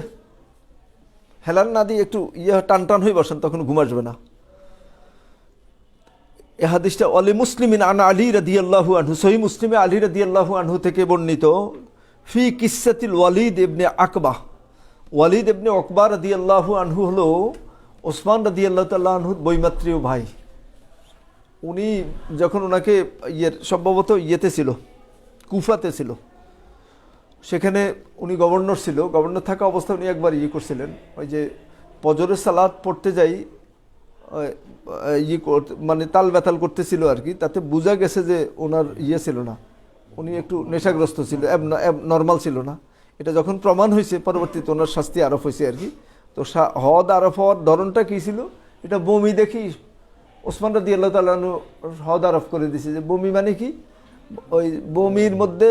হেলান না দিয়ে একটু ইয়ে টান টান হয়ে বসেন, তখন ঘুম আসবে না। এ হাদিসটা ওয়ালি মুসলিমিন আন আলী রাদিয়াল্লাহু আনহু, সহিহ মুসলিমে আলী রাদিয়াল্লাহু আনহু থেকে বর্ণিত, ফি কিসসাতিল ওয়ালিদ ইবনে আকবা। ওয়ালিদ ইবনে উকবা রাদিয়াল্লাহু আনহু হলো ওসমান রাদিয়াল্লাহু তাআলা আনহুর বৈমাত্রীয় ভাই। উনি যখন ওনাকে সম্ভবত ইয়েতে ছিল, কুফাতে ছিল, সেখানে উনি গভর্নর ছিল। গভর্নর থাকা অবস্থায় উনি একবার ইয়ে করছিলেন, ওই যে ফজরের সালাত পড়তে যাই মানে তাল বেতাল করতেছিল আর কি, তাতে বোঝা গেছে যে ওনার ইয়ে ছিল না, উনি একটু নেশাগ্রস্ত ছিল, নর্মাল ছিল না। এটা যখন প্রমাণ হয়েছে পরবর্তীতে ওনার শাস্তি আরোপ হয়েছে আর কি। তো হদ আরোপ হওয়ার ধরনটা কী ছিল, এটা বমি দেখি ওসমান রাদিয়াল্লাহু তাআলা আনহু হদ আরোপ করে দিয়েছে যে বমি মানে কি, ওই বমির মধ্যে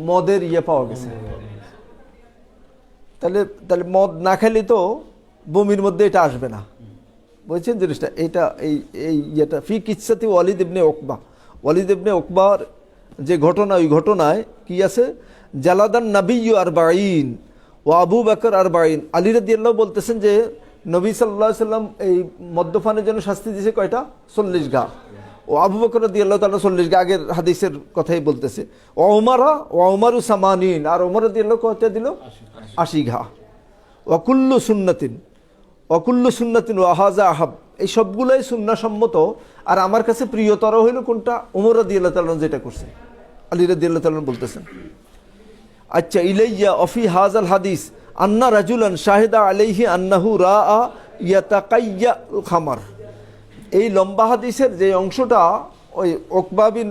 মদের পাওয়া গেছে। তাহলে মদ না খেলে তো বমির মধ্যে এটা আসবে না। বুঝছেন জিনিসটা? এটা ইয়েটা ফি কিসসাতি ওয়ালিদ ইবনে উকবা। ওয়ালিদ ইবনে উকবার যে ঘটনা, ওই ঘটনায় কি আছে, জালাদান নাবিয়্যু 40 ওয়া আবু বকর 40। আলী রাদিয়াল্লাহু বলতেছেন যে নবী সাল্লাল্লাহু আলাইহি সাল্লাম এই মদ্যপানের জন্য শাস্তি দিয়েছে কয়টা, 40 ঘা। ও আবু বকর রাদিয়াল্লাহু তাআলা 40 ঘা, আগের হাদিসের কথাই বলতেছে। ও ওমরু 80, আর ওমর রাদিয়াল্লাহু কয়টা দিল, 80 ঘা। ওয়াকুল্লু সুন্নাতিন ওয়াহাজা আহাব, এই সবগুলোই সুন্নাহসম্মত। আর আমার কাছে প্রিয়তর হইল কোনটা, ওমর রাদিয়াল্লাহু তাআলা যেটা করছে। আলী রাদিয়াল্লাহু তাআলা বলতেছেন, আচ্ছা, ইলাইয়া অফি হাজাল হাদিস আন্না রাজুলান শাহিদা আলাইহি আন্নাহু রাআ ইয়াতাকাইয়া খামার। এই লম্বা হাদিসের যে অংশটা ওই উকবা বিন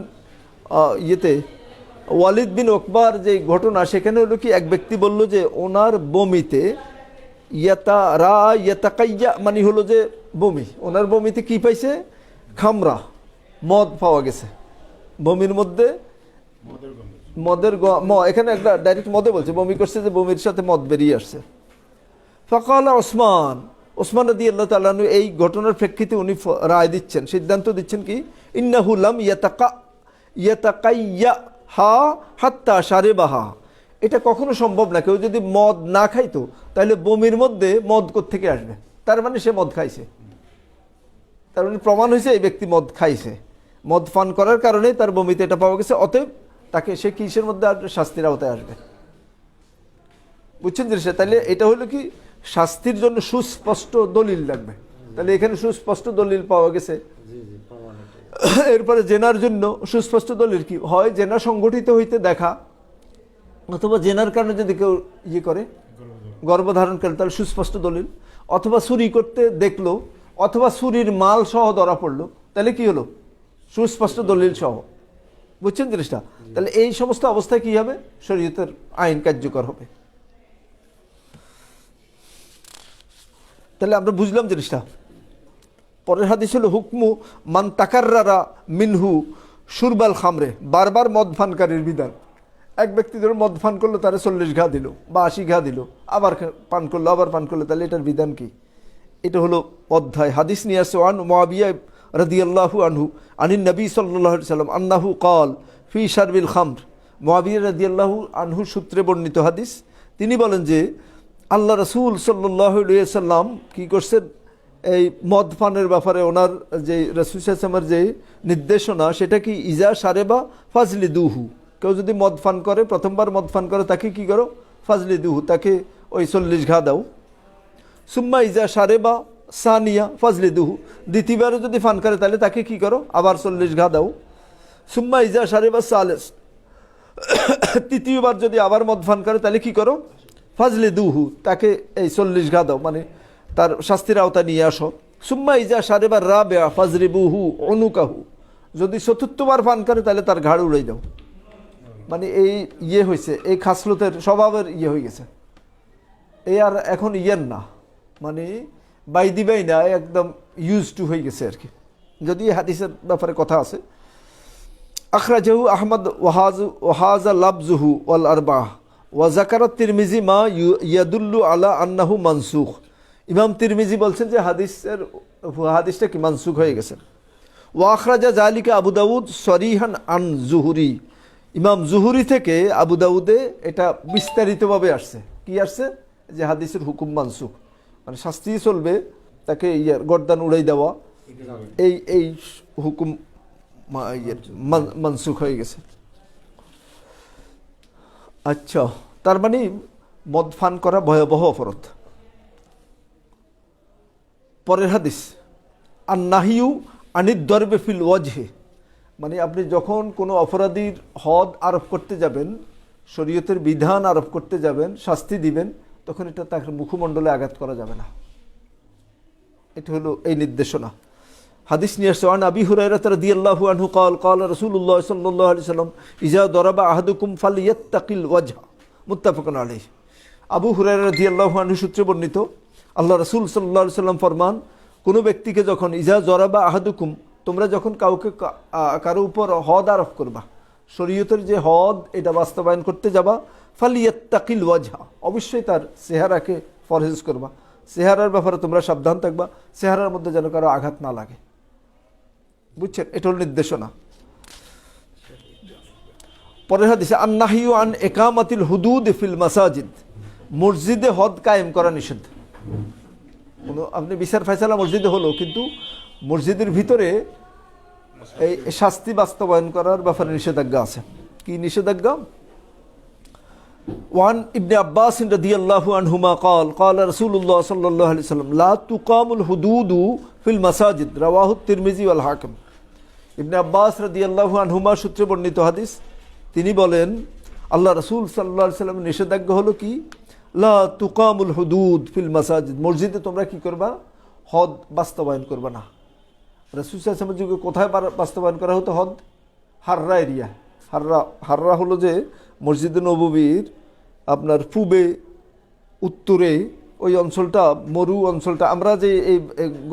ওয়ালিদ বিন উকবার যে ঘটনা, সেখানে হলো কি, এক ব্যক্তি বলল যে ওনার বমিতে ইয়াতাকাইয়া মানে হলো যে বমি, ওনার বমিতে কি পাইছে, খামরা, মদ পাওয়া গেছে বমির মধ্যে। এখানে একটা ডাইরেক্ট মদে বলছে, বমি করছে যে বমির সাথে মদ বেরিয়ে আসছে। ফাকালা ওসমান রাদিয়াল্লাহু তাআলা আনহু এই ঘটনার প্রেক্ষিতে উনি রায় দিচ্ছেন, সিদ্ধান্ত দিচ্ছেন কি, ইন্নাহু লাম ইয়াতাকাইয়া হা হাত্তা শারিবাহা। এটা কখনো সম্ভব না, কেউ যদি মদ না খাইতো তাহলে বমির মধ্যে মদ কোত্থেকে আসবে, তার মানে সে মদ খাইছে। তার মানে প্রমাণ হয়েছে এই ব্যক্তি মদ খাইছে, মদ পান করার কারণে তার বমিতে এটা পাওয়া গেছে। অতএব তাকে সে কিসের মধ্যে আসবে, শাস্তির আওতায় আসবে। বুঝছেন জিনিসটা? তাহলে এটা হলো কি, শাস্তির জন্য সুস্পষ্ট দলিল লাগবে। তাহলে এখানে সুস্পষ্ট দলিল পাওয়া গেছে। এরপরে জেনার জন্য সুস্পষ্ট দলিল কি হয়, জেনা সংগঠিত হইতে দেখা, অথবা জেনার কারণে যদি কেউ ইয়ে করে, গর্ভধারণ করে, তাহলে সুস্পষ্ট দলিল। অথবা চুরি করতে দেখলো, অথবা চুরির মাল সহ ধরা পড়লো, তাহলে কি হলো, সুস্পষ্ট দলিল সহ। বুঝছেন জিনিসটা? তাহলে এই সমস্ত অবস্থায় কি হবে, শরীয়তের আইন কার্যকর হবে। তাহলে আমরা বুঝলাম জিনিসটা। পরের হাদিস হলো হুকমু মান তাকাররারা মিনহু সুরবাল খামরে, বারবার মদ পানকারীর বিধান। এক ব্যক্তি ধরো মদ পান করলো, তারা 40 ঘা দিল বা 80 ঘা দিল, আবার পান করলো, আবার পান করলো, তাহলে এটার বিধান কি? এটা হলো অধ্যায়। হাদিস নিয়ে আসছে ওয়ান মুআবিয়া রাদিয়াল্লাহু আনহু আনিন নবী সাল্লাল্লাহু আলাইহি সাল্লাম আন্নাহু ক্বাল ফি শারবিল খামর। মুআবিয়া রাদিয়াল্লাহু আনহু সূত্রে বর্ণিত হাদিস, তিনি বলেন যে আল্লাহ রাসূল সাল্লাল্লাহু আলাইহি সাল্লাম কি করছেন, এই মদ পানের ব্যাপারে ওনার যে রাসূল সাল্লাল্লাহু আলাইহি ওয়াসাল্লামের যে নির্দেশনা, সেটা কি ইজা সারেবা ফাজলি দুহু, কেউ যদি মদ পান করে, প্রথমবার মদ পান করে, তাকে কি করো, ফাজলি দুহু, তাকে ওই 40 ঘা দাও। সুম্মা ইজা সারেবা সানিয়া ফাজলি দুহু, দ্বিতীয়বারও যদি পান করে তাহলে তাকে কি করো, আবার 40 ঘা দাও। সুম্মা ইজা সারেবা সালেস, তৃতীয়বার যদি আবার মদ পান করে তাহলে কি করো, ফাজলি দুহু, তাকে এই 40 ঘা দাও, মানে তার শাস্তির আওতা নিয়ে আসো। সুম্মা ইজা সারেবা রাবেয়া ফাজরিবুহু অনুকাহু, যদি ৪র্থবার পান করে তাহলে তার ঘাড় উড়াই দাও। মানে এই ইয়ে হয়েছে, এই খাসলতের স্বভাবের ইয়ে হয়ে গেছে, এই আর এখন ইয়ের না, মানে বাই দিবাই না, একদম ইউজ টু হয়ে গেছে আর কি। যদি হাদিসের ব্যাপারে কথা আছে। আখরাজাহু আহমদ ওয়াহাজা লাবজুহু ওয়াল আরবাহ ওয়া যাকারাত তিরমিজি মা ইয়াদুল্লু আলা আন্নাহু মানসুখ। ইমাম তিরমিজি বলছেন যে হাদিসটা কি মানসুখ হয়ে গেছে। ওয়া আখরাজা যালিকা আবু দাউদ সরিহান আন জুহুরি, ইমাম জুহুরি থেকে আবু দাউদে এটা বিস্তারিতভাবে আসছে। কি আসছে, যে হাদিসের হুকুম মানসুখ, মানে শাস্তি চলবে, তাকে গর্দান উড়াই দেওয়া, এই হুকুম মানসুখ হয়ে গেছে। আচ্ছা, তার মানে মদ পান করা ভয়াবহ অপরাধ। পরের হাদিস আর নাহিউ আনিদ দরবে ফিল ওয়াজহে, মানে আপনি যখন কোনো অপরাধীর হদ আরোপ করতে যাবেন, শরীয়তের বিধান আরোপ করতে যাবেন, শাস্তি দিবেন, তখন এটা তার মুখমণ্ডলে আঘাত করা যাবে না। এটা হলো এই নির্দেশনা। হাদিস নিয়ে আসছে আন আবি হুরায়রা রাদিয়াল্লাহু আনহু قال قال رسول الله صلى الله عليه وسلم اذا ضرب احدكم فليتق الوجه মুত্তাফাক আলাইহি। আবু হুরায়রা রাদিয়াল্লাহু আনহু সূত্রে বর্ণিত, আল্লাহ রাসূল সাল্লাল্লাহু আলাইহি ওয়াসাল্লাম ফরমান, কোনো ব্যক্তিকে যখন ইজা জরাবা আহাদুকুম, তোমরা যখন কারো উপর হদ আরোপ করবা, শরীয়তের যে হদ এটা বাস্তবায়ন করতে যাবা, ফালিয়াত্তাকিল ওয়াজহা, অবশ্যই তার চেহারাকে ফরহেজ করবা, চেহারার ব্যাপারে তোমরা সাবধান থাকবা, চেহারার মধ্যে যেন কারো আঘাত না লাগে। বুঝছেন, এটা হল নির্দেশনা। পরের হাদিসে আন-নাহিয়ু আন ইকামাতিল হুদুদ ফিল মাসাজিদ, মসজিদে হদ কায়েম করা নিষেধ। আপনি বিচার ফয়সালা মসজিদে হলো, কিন্তু মসজিদের ভিতরে এই শাস্তি বাস্তবায়ন করার ব্যাপারে নিষেধাজ্ঞা আছে। কি নিষেধাজ্ঞা? ওয়ান ইবনে আব্বাস রাদিয়াল্লাহু আনহুমা قال قال رسول الله صلى الله عليه وسلم لا تقام الحدود في المساجد رواه الترمذي والحاكم। ইবনে আব্বাস রাদিয়াল্লাহু আনহুমা সূত্রে বর্ণিত হাদিস, তিনি বলেন আল্লাহ রাসূল সাল্লাল্লাহু আলাইহি ওয়াসাল্লামের নিষেধাজ্ঞা হলো কি, লা তুকামুল হুদুদ ফিল মাসাজিদ, মসজিদে তোমরা কি করবা, হদ বাস্তবায়ন করবা না। রাসূল সাল্লাল্লাহু আলাইহি ওয়াসাল্লামের যুগে কোথায় বাস্তবায়ন করা হতো হদ? হাররা এরিয়া। হাররা হলো যে মসজিদে নববীর আপনার পূবে উত্তরে ওই অঞ্চলটা, মরু অঞ্চলটা, আমরা যে এই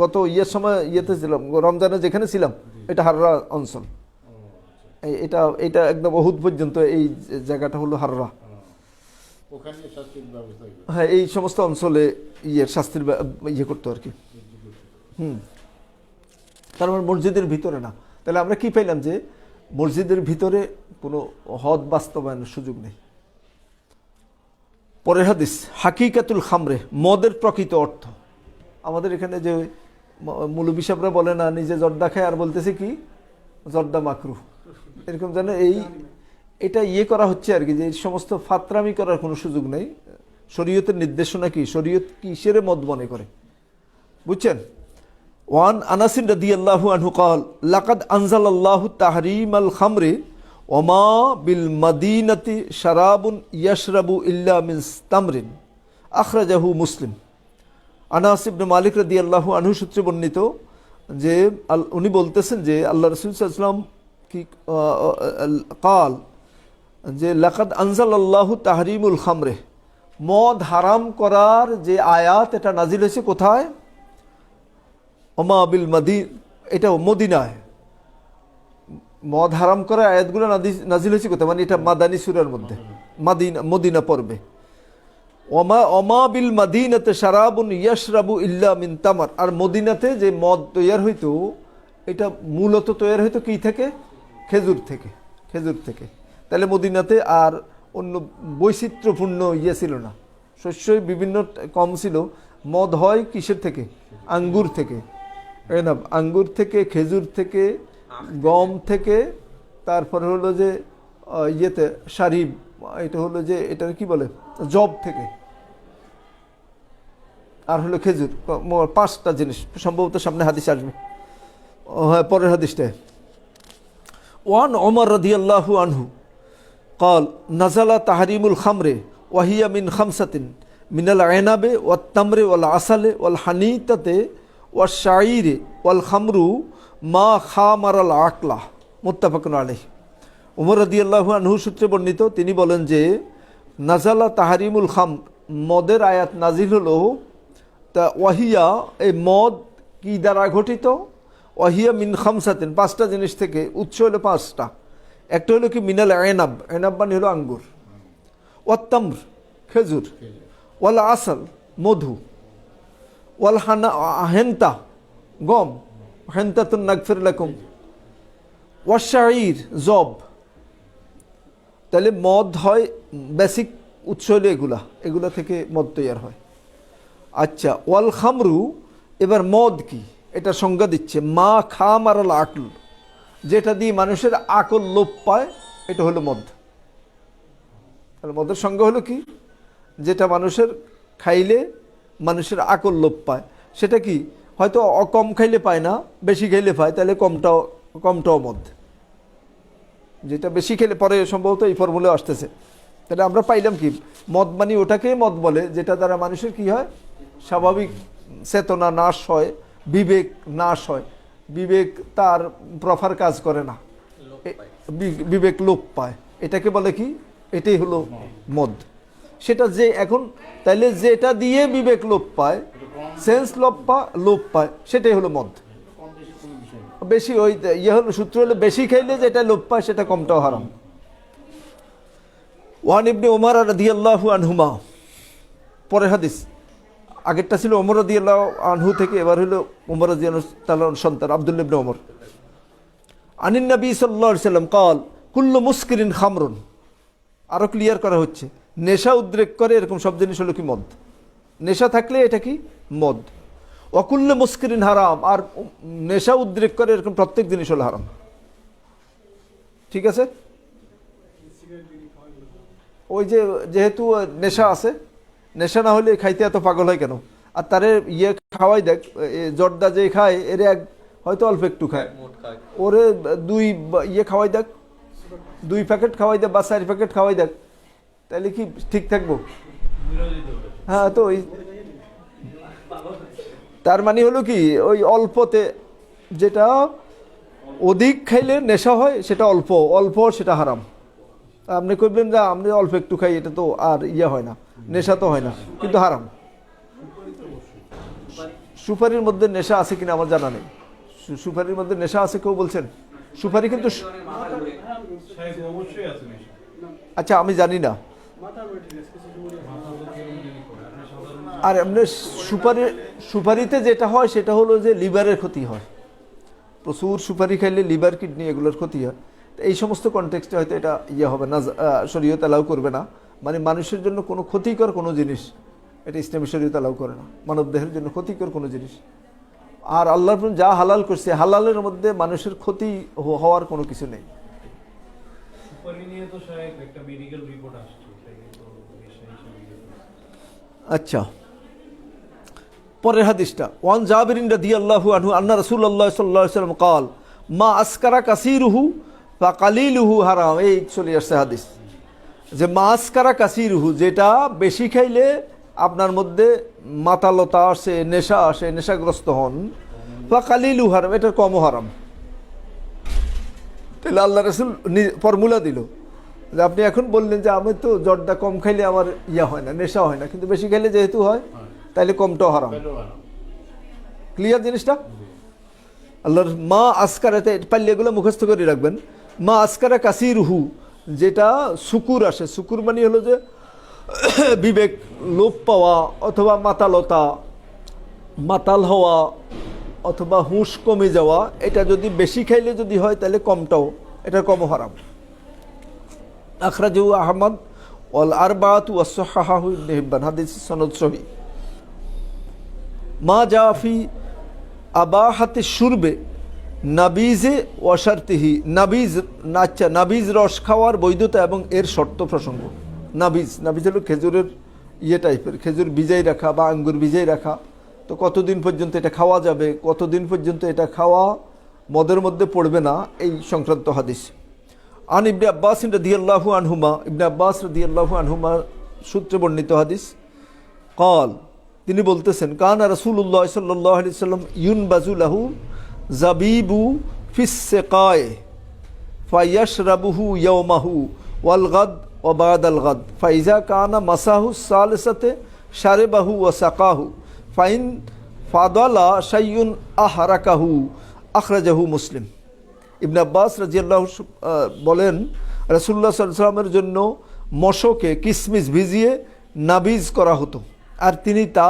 গত সময় ছিলাম, রমজানে যেখানে ছিলাম, এটা হাররা অঞ্চল। এটা একদম অহুদ পর্যন্ত এই জায়গাটা হলো হাররা। হ্যাঁ, এই সমস্ত অঞ্চলে শাস্তির করতো আর কি। তার মানে মসজিদের ভিতরে না। তাহলে আমরা কি পাইলাম, যে মসজিদের ভিতরে কোনো হদ বাস্তবায়নের সুযোগ নেই। পরের হাদিস হাকিকাতুল খামরে, মদের প্রকৃত অর্থ। আমাদের এখানে যে মৌলবী সাহেবরা বলে না, নিজে জর্দা খায় আর বলতেছে কি জর্দা মাকরুহ, এরকম যেন এটা করা হচ্ছে আর কি, যে এই সমস্ত ফাতরামি করার কোনো সুযোগ নেই। শরীয়তের নির্দেশনা কি, শরীয়ত কিসের মদ মনে করে, বুঝছেন? ওয়ান আনাস রাদিয়াল্লাহু আনহু قال লাকাদ আনজালাল্লাহু তাহরিমাল খামরি ওমা বিল মাদিনাতি শারাবুন ইয়াশরাবু ইল্লা মিন তামরিন আখরাজাহু মুসলিম। আনাস ইবনে মালিক রাদিয়াল্লাহু আনহু সূত্রে বর্ণিত যে উনি বলতেছেন যে আল্লাহ রাসূল সাল্লাল্লাহু আলাইহি ওয়াসাল্লাম কি قال যে লাকাদ আনজালাল্লাহু তাহরিমুল খামরে, মদ হারাম করার যে আয়াত এটা নাজিল হয়েছে কোথায়? ওমা বিল মাদিন, এটা মদিনায়। মদ হারাম করার আয়াতগুলো নাজিল হয়েছে কোথায়? মানে এটা মাদানী সূরার মধ্যে, মদিনা পর্বে। ওমা বিল মাদিনাতে শারাবুন ইয়াশরাবু ইল্লা মিন তামার। আর মদিনাতে যে মদ তৈয়ার হইতো, এটা মূলত তৈয়ার হইতো কি থেকে? খেজুর থেকে, খেজুর থেকে। তাহলে মদিনাতে আর অন্য বৈচিত্র্যপূর্ণ ছিল না, শস্যই বিভিন্ন কম ছিল। মদ হয় কিসের থেকে? আঙ্গুর থেকে, আঙ্গুর থেকে, খেজুর থেকে, গম থেকে, তারপরে হলো যে ইয়েতে শারিব, এটা হলো যে এটা কি বলে, জব থেকে, আর হলো খেজুর। 5টা জিনিস সম্ভবত সামনে হাদিস আসবে। হ্যাঁ, পরের হাদিসটায় ওয়ান ওমর রাদিয়াল্লাহু আনহু قال نزل تحريم الخمر وهي من 5 من العنب والتمر والعسل والحنيطة والشعير والخمر ما خامر العقل মুত্তাফাক আলাইহি। ওমর রাদিয়াল্লাহু আনহু সূত্রে বর্ণিত, তিনি বলেন যে নাজালা তাহারিমুল খামর, মদের আয়াত নাজিল হলো। তা ওয়াহিয়া, এই মদ কি দ্বারা ঘটিত? ওয়াহিয়া মিন 5, 5টা জিনিস থেকে, উৎস হলো 5টা। একটা হলো কি মিনাল এনাব, এনাব মানে হলো আঙ্গুর, ওয়াত্তামর খেজুর, ওয়াল আসল মধু, ওয়াল হেন্তা গম, হেন্তাতুন নাগফির লাকুম, ওয়াশাইর জব। তাহলে মদ হয়, বেসিক উৎস হলো এগুলা থেকে মদ তৈয়ার হয়। আচ্ছা, ওয়াল খামরু, এবার মদ কি এটা সংজ্ঞা দিচ্ছে, মা খামারাল আকল, যেটা দিয়ে মানুষের আকল লোপ পায়, এটা হলো মদ। তাহলে মদের সংজ্ঞা হলো কি? যেটা মানুষের খাইলে মানুষের আকল লোপ পায়। সেটা কি? হয়তো কম খাইলে পায় না, বেশি খাইলে পায়, তাহলে কমটাও মদ। যেটা বেশি খেলে, পরে সম্ভবত এই ফর্মুলা আসতেছে। তাহলে আমরা পাইলাম কি? মদ মানে ওটাকেই মদ বলে যেটা দ্বারা মানুষের কি হয়, স্বাভাবিক চেতনা নাশ হয়, বিবেক নাশ হয়, বিবেক তার প্রপার কাজ করে না, বিবেক লোপ পায়। এটাকে বলে কি? এটাই হলো মদ। সেটা যে এখন, তাইলে যেটা দিয়ে বিবেক লোপ পায়, সেন্স লোপ পায়, সেটাই হলো মদ। বেশি ওই হলো সূত্র হলো, বেশি খাইলে যেটা লোপ পায় সেটা কমটাও হারাম। ওয়ান ইবনে ওমর রাদিয়াল্লাহু আনহুমা, পরের হাদিস। আগেরটা ছিল ওমর রাদিয়াল্লাহু আনহু থেকে, এবার হলো ওমর রাদিয়াল্লাহু তাআলার সন্তান আব্দুল্লাহ ইবনে ওমর। আনিন নবী সাল্লাল্লাহু আলাইহি ওয়াসাল্লাম قال কুল্লু মুসকিরিন খামরুন। আরো ক্লিয়ার করা হচ্ছে, নেশা উদ্রেক করে এরকম সব জিনিস হলো কি মদ। নেশা থাকলে এটা কি? মদ। ওয়াকুল্লু মুসকিরিন হারাম, আর নেশা উদ্রেক করে এরকম প্রত্যেক জিনিস হলো হারাম। ঠিক আছে? ওই যে যেহেতু নেশা আছে, নেশা না হলে খাইতে এত পাগল হয় কেন? আর তারে খাওয়াই দেখ, জর্দা যে খায় এর হয়তো অল্প একটু খায়, ওরে 2 খাওয়াই দেখ, 2 প্যাকেট খাওয়াই দেখ বা 4 প্যাকেট খাওয়াই দেখ, তাহলে কি ঠিক থাকবো? হ্যাঁ, তো ওই তার মানে হলো কি, ওই অল্পতে, যেটা অধিক খাইলে নেশা হয় সেটা অল্প সেটা হারাম। আপনি কইবেন যে আমরা অল্প একটু খাই, এটা তো আর হয় না, নেশা তো হয় না, কিন্তু হারাম। সুপারির মধ্যে নেশা আছে কিনা আমার জানা নেই। সুপারির মধ্যে নেশা আছে কেউ বলছেন? সুপারি কিন্তু, আচ্ছা আমি জানি না। আর এমনি সুপারিতে যেটা হয় সেটা হলো যে লিভারের ক্ষতি হয়। প্রচুর সুপারি খাইলে লিভার, কিডনি এগুলোর ক্ষতি হয়। এই সমস্ত কনটেক্সটে হয়তো এটা হবে না, শরীয়ত অ্যালাউ করবে না। মানে মানুষের জন্য কোনো ক্ষতিকর কোনো জিনিস, এটা ইসলামী শরীয়ত অ্যালাউ করে না, মানব দেহের জন্য ক্ষতিকর কোনো জিনিস। আর আল্লাহ যা হালাল করছে, হালালের মধ্যে মানুষের ক্ষতি হওয়ার কোনো কিছু নেই। আচ্ছা, পরের হাদিসটা, ওয়ান জাবির রাদিয়াল্লাহু আনহু আন্না রাসূলুল্লাহ সাল্লাল্লাহু আলাইহি ওয়াসাল্লাম قال মা আসকারা কাসীরুহু ফা কালিলুহু হারাম। এই চলে আসছে হাদিস যে মা আসকারা কাসীরুহু, যেটা বেশি খাইলে আপনার মধ্যে মাতালতা আসে, নেশা আসে, নেশাগ্রস্ত হন, ফা কালিলুহু হারাম, এটার কমও হারাম। তাহলে আল্লাহ রাসূল ফর্মুলা দিল যে আপনি এখন বললেন যে আমি তো জর্দা কম খাইলে আমার ইয়া হয় না, নেশা হয় না, কিন্তু বেশি খাইলে যেহেতু হয় তাইলে কমটাও হারাম। তাহলেও আরাম। ক্লিয়ার জিনিসটা? আল্লাহর মা আসকারাতে পারলে এগুলো মুখস্থ করে রাখবেন। মা আসকারা কাসিরহু, যেটা সুকুর আসে, সুকুর মানে হলো যে বিবেক লোপ পাওয়া অথবা মাতালতা, মাতাল হওয়া অথবা হুঁশ কমে যাওয়া, এটা যদি বেশি খাইলে যদি হয় তাহলে কমটাও, এটা কমও হারাম। আখরাজু আহমদ ওয়াল আরবাআতু ওয়াস সাহাহু ইবনে হিব্বান, হাদিস সনদ সহিহ। মা জাফি আবাহাতে শুরবে নাবিজে ওয়াশারতিহি, নাবিজ নাচ্চা, নাবিজ রস খাওয়ার বৈধতা এবং এর শর্ত প্রসঙ্গ। নাবিজ, নাবিজ হলো খেজুরের ইয়ে টাইপের, খেজুর ভিজাই রাখা বা আঙ্গুর ভিজাই রাখা। তো কতদিন পর্যন্ত এটা খাওয়া যাবে, কতদিন পর্যন্ত এটা খাওয়া মদের মধ্যে পড়বে না, এই সংক্রান্ত হাদিস। আন ইবনে আব্বাস রাদিয়াল্লাহু আনহুমা, ইবনে আব্বাস রাদিয়াল্লাহু আনহুমা সূত্রে বর্ণিত হাদিস, قال, তিনি বলতেছেন, কানা রাসূলুল্লাহ সাল্লাল্লাহু আলাইহি ওয়াসাল্লাম ইউনবাজু লাহু জাবিবু ফিস সিকায় ফায়াশরাবুহু ইয়াওমাহু ওয়াল গাদ ওয়া বাদাল গাদ ফাইজা কানা মাসাহু সালিসাতে শারিবাহু ওয়া সাকাহু ফাইন ফাদালা শাইউন আহরাকাহু, আখরাজাহু মুসলিম। ইবনে আব্বাস রাদিয়াল্লাহু বলেন, রাসূলুল্লাহ সাল্লাল্লাহু আলাইহি ওয়াসাল্লামের জন্য মশকে কিসমিস ভিজিয়ে নাবিজ করা হতো, আর তিনি তা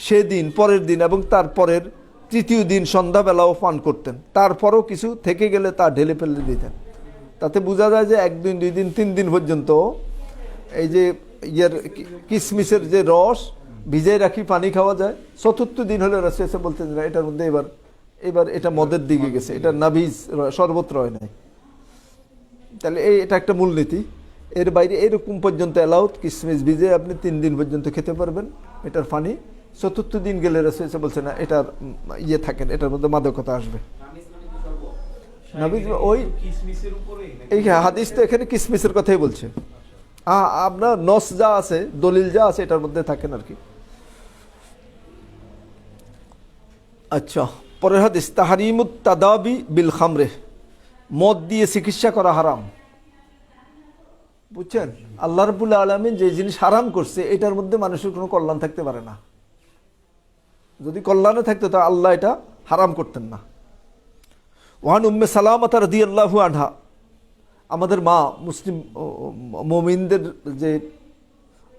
সেদিন, পরের দিন এবং তারপরের তৃতীয় দিন সন্ধ্যাবেলাও পান করতেন। তারপরও কিছু থেকে গেলে তা ঢেলে ফেলে দিতেন। তাতে বোঝা যায় যে 1 দিন 2 দিন 3 দিন পর্যন্ত এই যে ইয়ের কিসমিসের যে রস ভিজাই রাখি পানি খাওয়া যায়। 4th দিন হলে রাসূল এসে বলতেন না, এটার মধ্যে এবার এটা মদের দিকে গেছে, এটা নাবিজ শরবত রয় নাই। তাহলে এটা একটা মূলনীতি। এর বাইরে এরকম পর্যন্ত অ্যালাউড, কিসমিস ভিজে আপনি 3 দিন পর্যন্ত খেতে পারবেন এটার পানি। 4th দিন গেলে রাসূল এসে বলছে না, এটার ইয়ে থাকেন, এটার মধ্যে মাদকতা আসবে। নাবিজ ওই এই হাদিস তো এখানে কিসমিসের কথাই বলছে। আপনার নস যা আছে, দলিল যা আছে এটার মধ্যে থাকেন আর কি। আচ্ছা, পরের হাদিস, তাহরিমুত তাদাবি বিল খামরে, মদ দিয়ে চিকিৎসা করা হারাম। বুঝছেন, আল্লাহ রাব্বুল আলামিন যে জিনিস হারাম করছে এটার মধ্যে মানুষের কোনো কল্যাণ থাকতে পারে না। যদি কল্যাণে থাকতো তা আল্লাহ এটা হারাম করতেন না। ওয়ান উম্মে সালামা রাদিয়াল্লাহু আনহা, আমাদের মা, মুসলিম মুমিনদের যে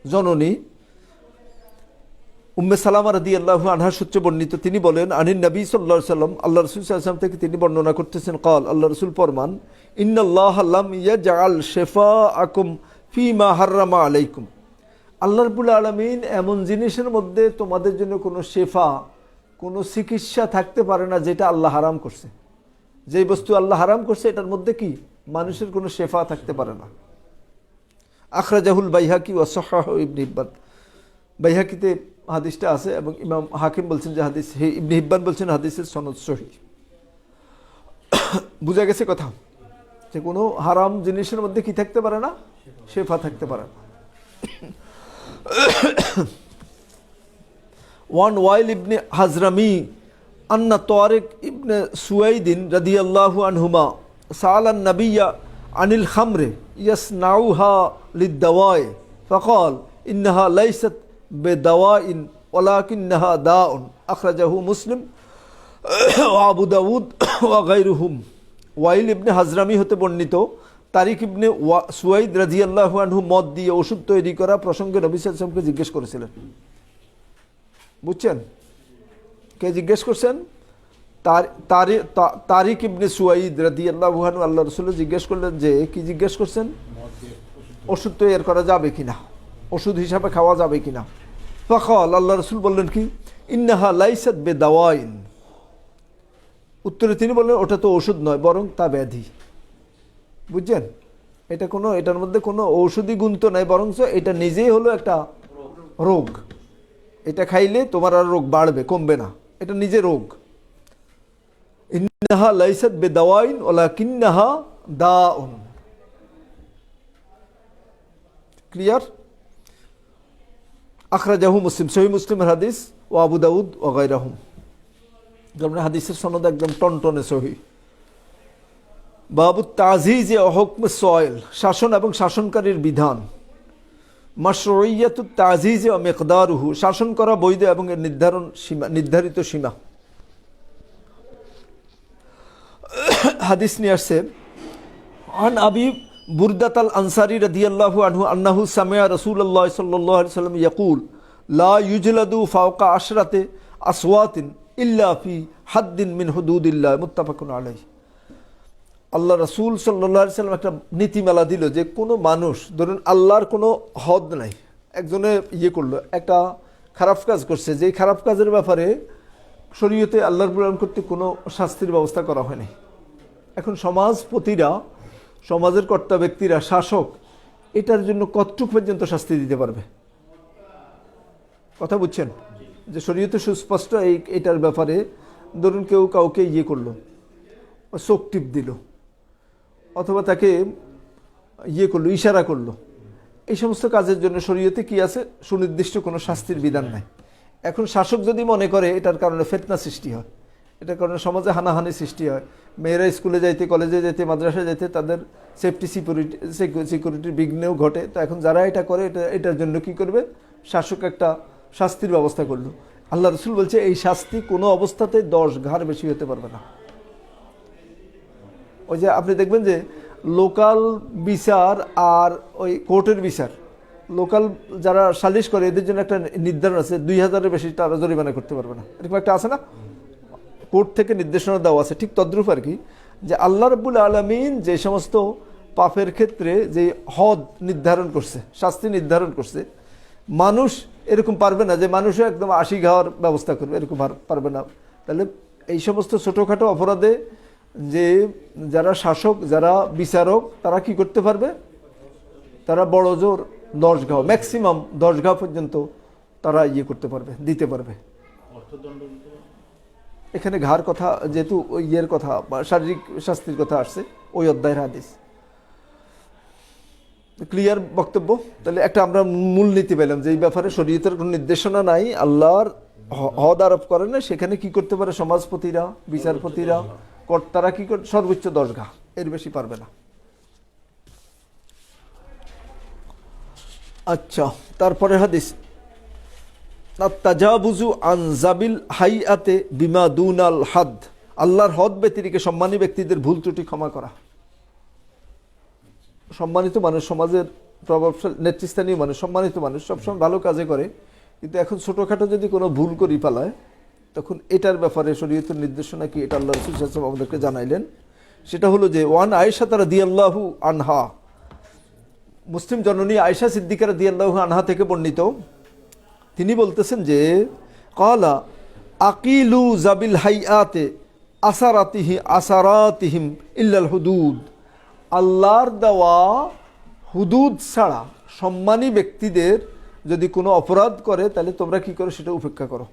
জননী, উম্মে সালামা রাদিয়াল্লাহু আনহা সূত্রে বর্ণিত, তিনি বলেন, আনিন নবী সাল্লাল্লাহু আলাইহি ওয়াসাল্লাম, আল্লাহ রাসূল সাল্লাল্লাহু আলাইহি ওয়াসাল্লাম থেকে তিনি বর্ণনা করতেছেন, قال, আল্লাহ রাসূল ফরমান, ইন্নাল্লাহা লাম ইয়াজআল শিফাআকুম ফীমা হাররামা আলাইকুম, আল্লাহ রাব্বুল আলামিন এমন জিনিসের মধ্যে তোমাদের জন্য কোনো শেফা, কোনো চিকিৎসা থাকতে পারে না যেটা আল্লাহ হারাম করছে। যেই বস্তু আল্লাহ হারাম করছে এটার মধ্যে কি মানুষের কোনো শেফা থাকতে পারে না। আখরাজাহুল বাইহাকি ওয়া সাহাহু ইবনে হিব্বান, বাইহাকিতে হাদিসটা আছে এবং ইমাম হাকিম বলছেন যে হাদিস, ইবনে হিব্বান বলছেন হাদিসের সনদ সহিহ। বুঝা গেছে কথা, যে কোনো হারাম জিনিসের মধ্যে কি থাকতে পারে না, শেফা থাকতে পারে না। ওয়ান ওয়াইল ইবনে হাজরামি আন্না তারিক ইবনে সুয়াইদিন রাদিয়াল্লাহু আনহুমা সাআলান নবিয়্য আনিল খামরে ইয়াসনাউহা লিদ-দাওয়া'i ফাকাল ইন্নাহা লাইসাত বিদাওয়াইন ওয়ালাকিন্নাহা দাউন, আখরাজাহু মুসলিম ওয়া আবু দাউদ ওয়া গায়রুহুম। ওয়াইল ইবনে হাজরামি হতে বর্ণিত, তারিক ইবনে সুয়াইদ রাদিয়াল্লাহু আনহু মদ দিয়ে ওষুধ তৈরি করা প্রসঙ্গে নবী সাল্লাল্লাহু আলাইহি ওয়াসাল্লামকে জিজ্ঞেস করেছিলেন। বুঝছেন, কে জিজ্ঞেস করছেন? তারিক ইবনে সুয়াইদ রাদিয়াল্লাহু আনহু আল্লাহ রাসূল জিজ্ঞেস করলেন যে, কি জিজ্ঞেস করছেন? ওষুধ তৈরি করা যাবে কিনা, ওষুধ হিসাবে খাওয়া যাবে কিনা। ফাকাল, আল্লাহ রাসূল বললেন কি, ইন্নাহা লাইসাত বিদাওয়াইন, উত্তরে তিনি বললেন ওটা তো ওষুধ নয়, বরং তা ব্যাধি। বুঝছেন, এটা কোনো, এটার মধ্যে কোনো ঔষধি গুণ তো নাই, বরং এটা নিজেই হলো একটা রোগ। এটা খাইলে তোমার আর রোগ বাড়বে, কমবে না, এটা নিজে রোগ। ইন্নাহা লাইসাত বিদাওয়াইন ওয়ালাকিন্নাহা দাউন। ক্লিয়ার? আখরাজাহু মুসলিম, সহিহ মুসলিমের হাদিস, ও আবু দাউদ ও গায়রুহুম। যেমন হাদিসের সনদ একদম টনটনে সহিহ। বাবু তাজিজ হুকম সয়েল, শাসন এবং শাসনকারীর বিধান। মাশরুইয়াতু তাজিজ ও মিকদারুহু, শাসন করা বৈধ এবং এর নির্ধারিত সীমা। হাদিস নিয়ে আসছে আন আবি বুরদাত আল আনসারি রাদিয়াল্লাহু আনহু আন্নাহু সামিআ রাসূলুল্লাহ সাল্লাল্লাহু আলাইহি ওয়াসাল্লাম ইয়াকুল লা ইউজলাদু ফাওকা আশরাতে আসওয়াতিন ইল্লা ফি হাদ্দিন মিন হুদুদিল্লাহ, মুত্তাফাকুন আলাইহি। আল্লাহ রাসূল সাল্লাল্লাহু আলাইহি ওয়াসাল্লাম একটা নীতিমালা দিল যে কোনো মানুষ, ধরুন আল্লাহর কোনো হদ নাই, একজনে করলো একটা খারাপ কাজ করছে, যেই খারাপ কাজের ব্যাপারে শরীয়তে আল্লাহর বিধান কর্তৃক কোনো শাস্তির ব্যবস্থা করা হয়নি। এখন সমাজপতিরা, সমাজের কর্তা ব্যক্তিরা, শাসক এটার জন্য কতটুকু পর্যন্ত শাস্তি দিতে পারবে? কথা বুঝছেন যে শরীয়তে সুস্পষ্ট এটার ব্যাপারে। ধরুন কেউ কাউকে করলো, চোখ টিপ দিল, অথবা তাকে করলো, ইশারা করলো, এই সমস্ত কাজের জন্য শরীয়তে কি আছে? সুনির্দিষ্ট কোনো শাস্তির বিধান নাই। এখন শাসক যদি মনে করে এটার কারণে ফিতনা সৃষ্টি হয়, এটার কারণে সমাজে হানাহানি সৃষ্টি হয়, মেয়েরা স্কুলে যাইতে, কলেজে যাইতে, মাদ্রাসায় যাইতে তাদের সেফটি সিকিউরিটির বিঘ্নেও ঘটে, তো এখন যারা এটা করে এটার জন্য কি করবে? শাসক একটা শাস্তির ব্যবস্থা করলো। আল্লাহ রসুল বলছে এই শাস্তি কোনো অবস্থাতে 10 ঘাড় বেশি হতে পারবে না। ওই যে আপনি দেখবেন যে লোকাল বিচার আর ওই কোর্টের বিচার, লোকাল যারা সালিশ করে এদের জন্য একটা নির্ধারণ আছে, 2000-এর বেশি তারা জরিমানা করতে পারবে না, এরকম একটা আছে না? কোর্ট থেকে নির্দেশনা দেওয়া আছে। ঠিক তদ্রূপ আর কি, যে আল্লাহ রাব্বুল আলামিন যে সমস্ত পাপের ক্ষেত্রে যে হদ নির্ধারণ করছে, শাস্তি নির্ধারণ করছে, মানুষ এরকম পারবে না যে মানুষও একদম 80 ঘাওয়ার ব্যবস্থা করবে, এরকম পারবে না। তাহলে এই সমস্ত ছোটোখাটো অপরাধে যে যারা শাসক, যারা বিচারক, তারা কি করতে পারবে? তারা বড় জোর 10 ঘাও, ম্যাক্সিমাম 10 ঘাও পর্যন্ত তারা করতে পারবে, দিতে পারবে। অর্থদণ্ড এখানে ঘাড় কথা যেহেতু কথা বা শারীরিক শাস্তির কথা আসছে, ওই অধ্যায়ের হাদিস। ক্লিয়ার বক্তব্য? তাহলে একটা আমরা মূলনীতি পেলাম যে এই ব্যাপারে শরীয়তের কোনো নির্দেশনা নাই, আল্লাহর হদ আরোপ করে না। সেখানে কি করতে পারে? সমাজপতিরা, বিচারপতিরা, কর্তারা কি করে? সর্বোচ্চ 10 ঘা, এর বেশি পারবে না। আচ্ছা, তারপরে হাদিস তাজাবুজু আন জাবিল হাইয়াতে বিমা দুনাল হাদ, আল্লাহর হদ ব্যতিরেকে সম্মানী ব্যক্তিদের ভুল ত্রুটি ক্ষমা করা। সম্মানিত মানুষ, সমাজের প্রভাবশালী নেতৃস্থানীয় মানুষ, সম্মানিত মানুষ সবসময় ভালো কাজে করে, কিন্তু এখন ছোটোখাটো যদি কোনো ভুল করি পালায়, তখন এটার ব্যাপারে শরীয়তের নির্দেশনা কি, এটা আল্লাহ রাসূল সাল্লাল্লাহু আলাইহি ওয়াসাল্লাম আমাদেরকে জানাইলেন। সেটা হলো যে ওয়ান আয়েশা রাদিয়াল্লাহু আনহা, মুসলিম জননী আয়েশা সিদ্দিকা রাদিয়াল্লাহু আনহা থেকে বর্ণিত, তিনি বলতেছেন যে ক্বালা আকিলু জাবিল হাইয়াতে আসারাতিহিম ইল্লাল হুদুদ, আল্লাহর দেওয়া হুদুদ ছাড়া সম্মানী ব্যক্তিদের যদি কোনো অপরাধ করে তাহলে তোমরা কি করো? সেটা উপেক্ষা করো,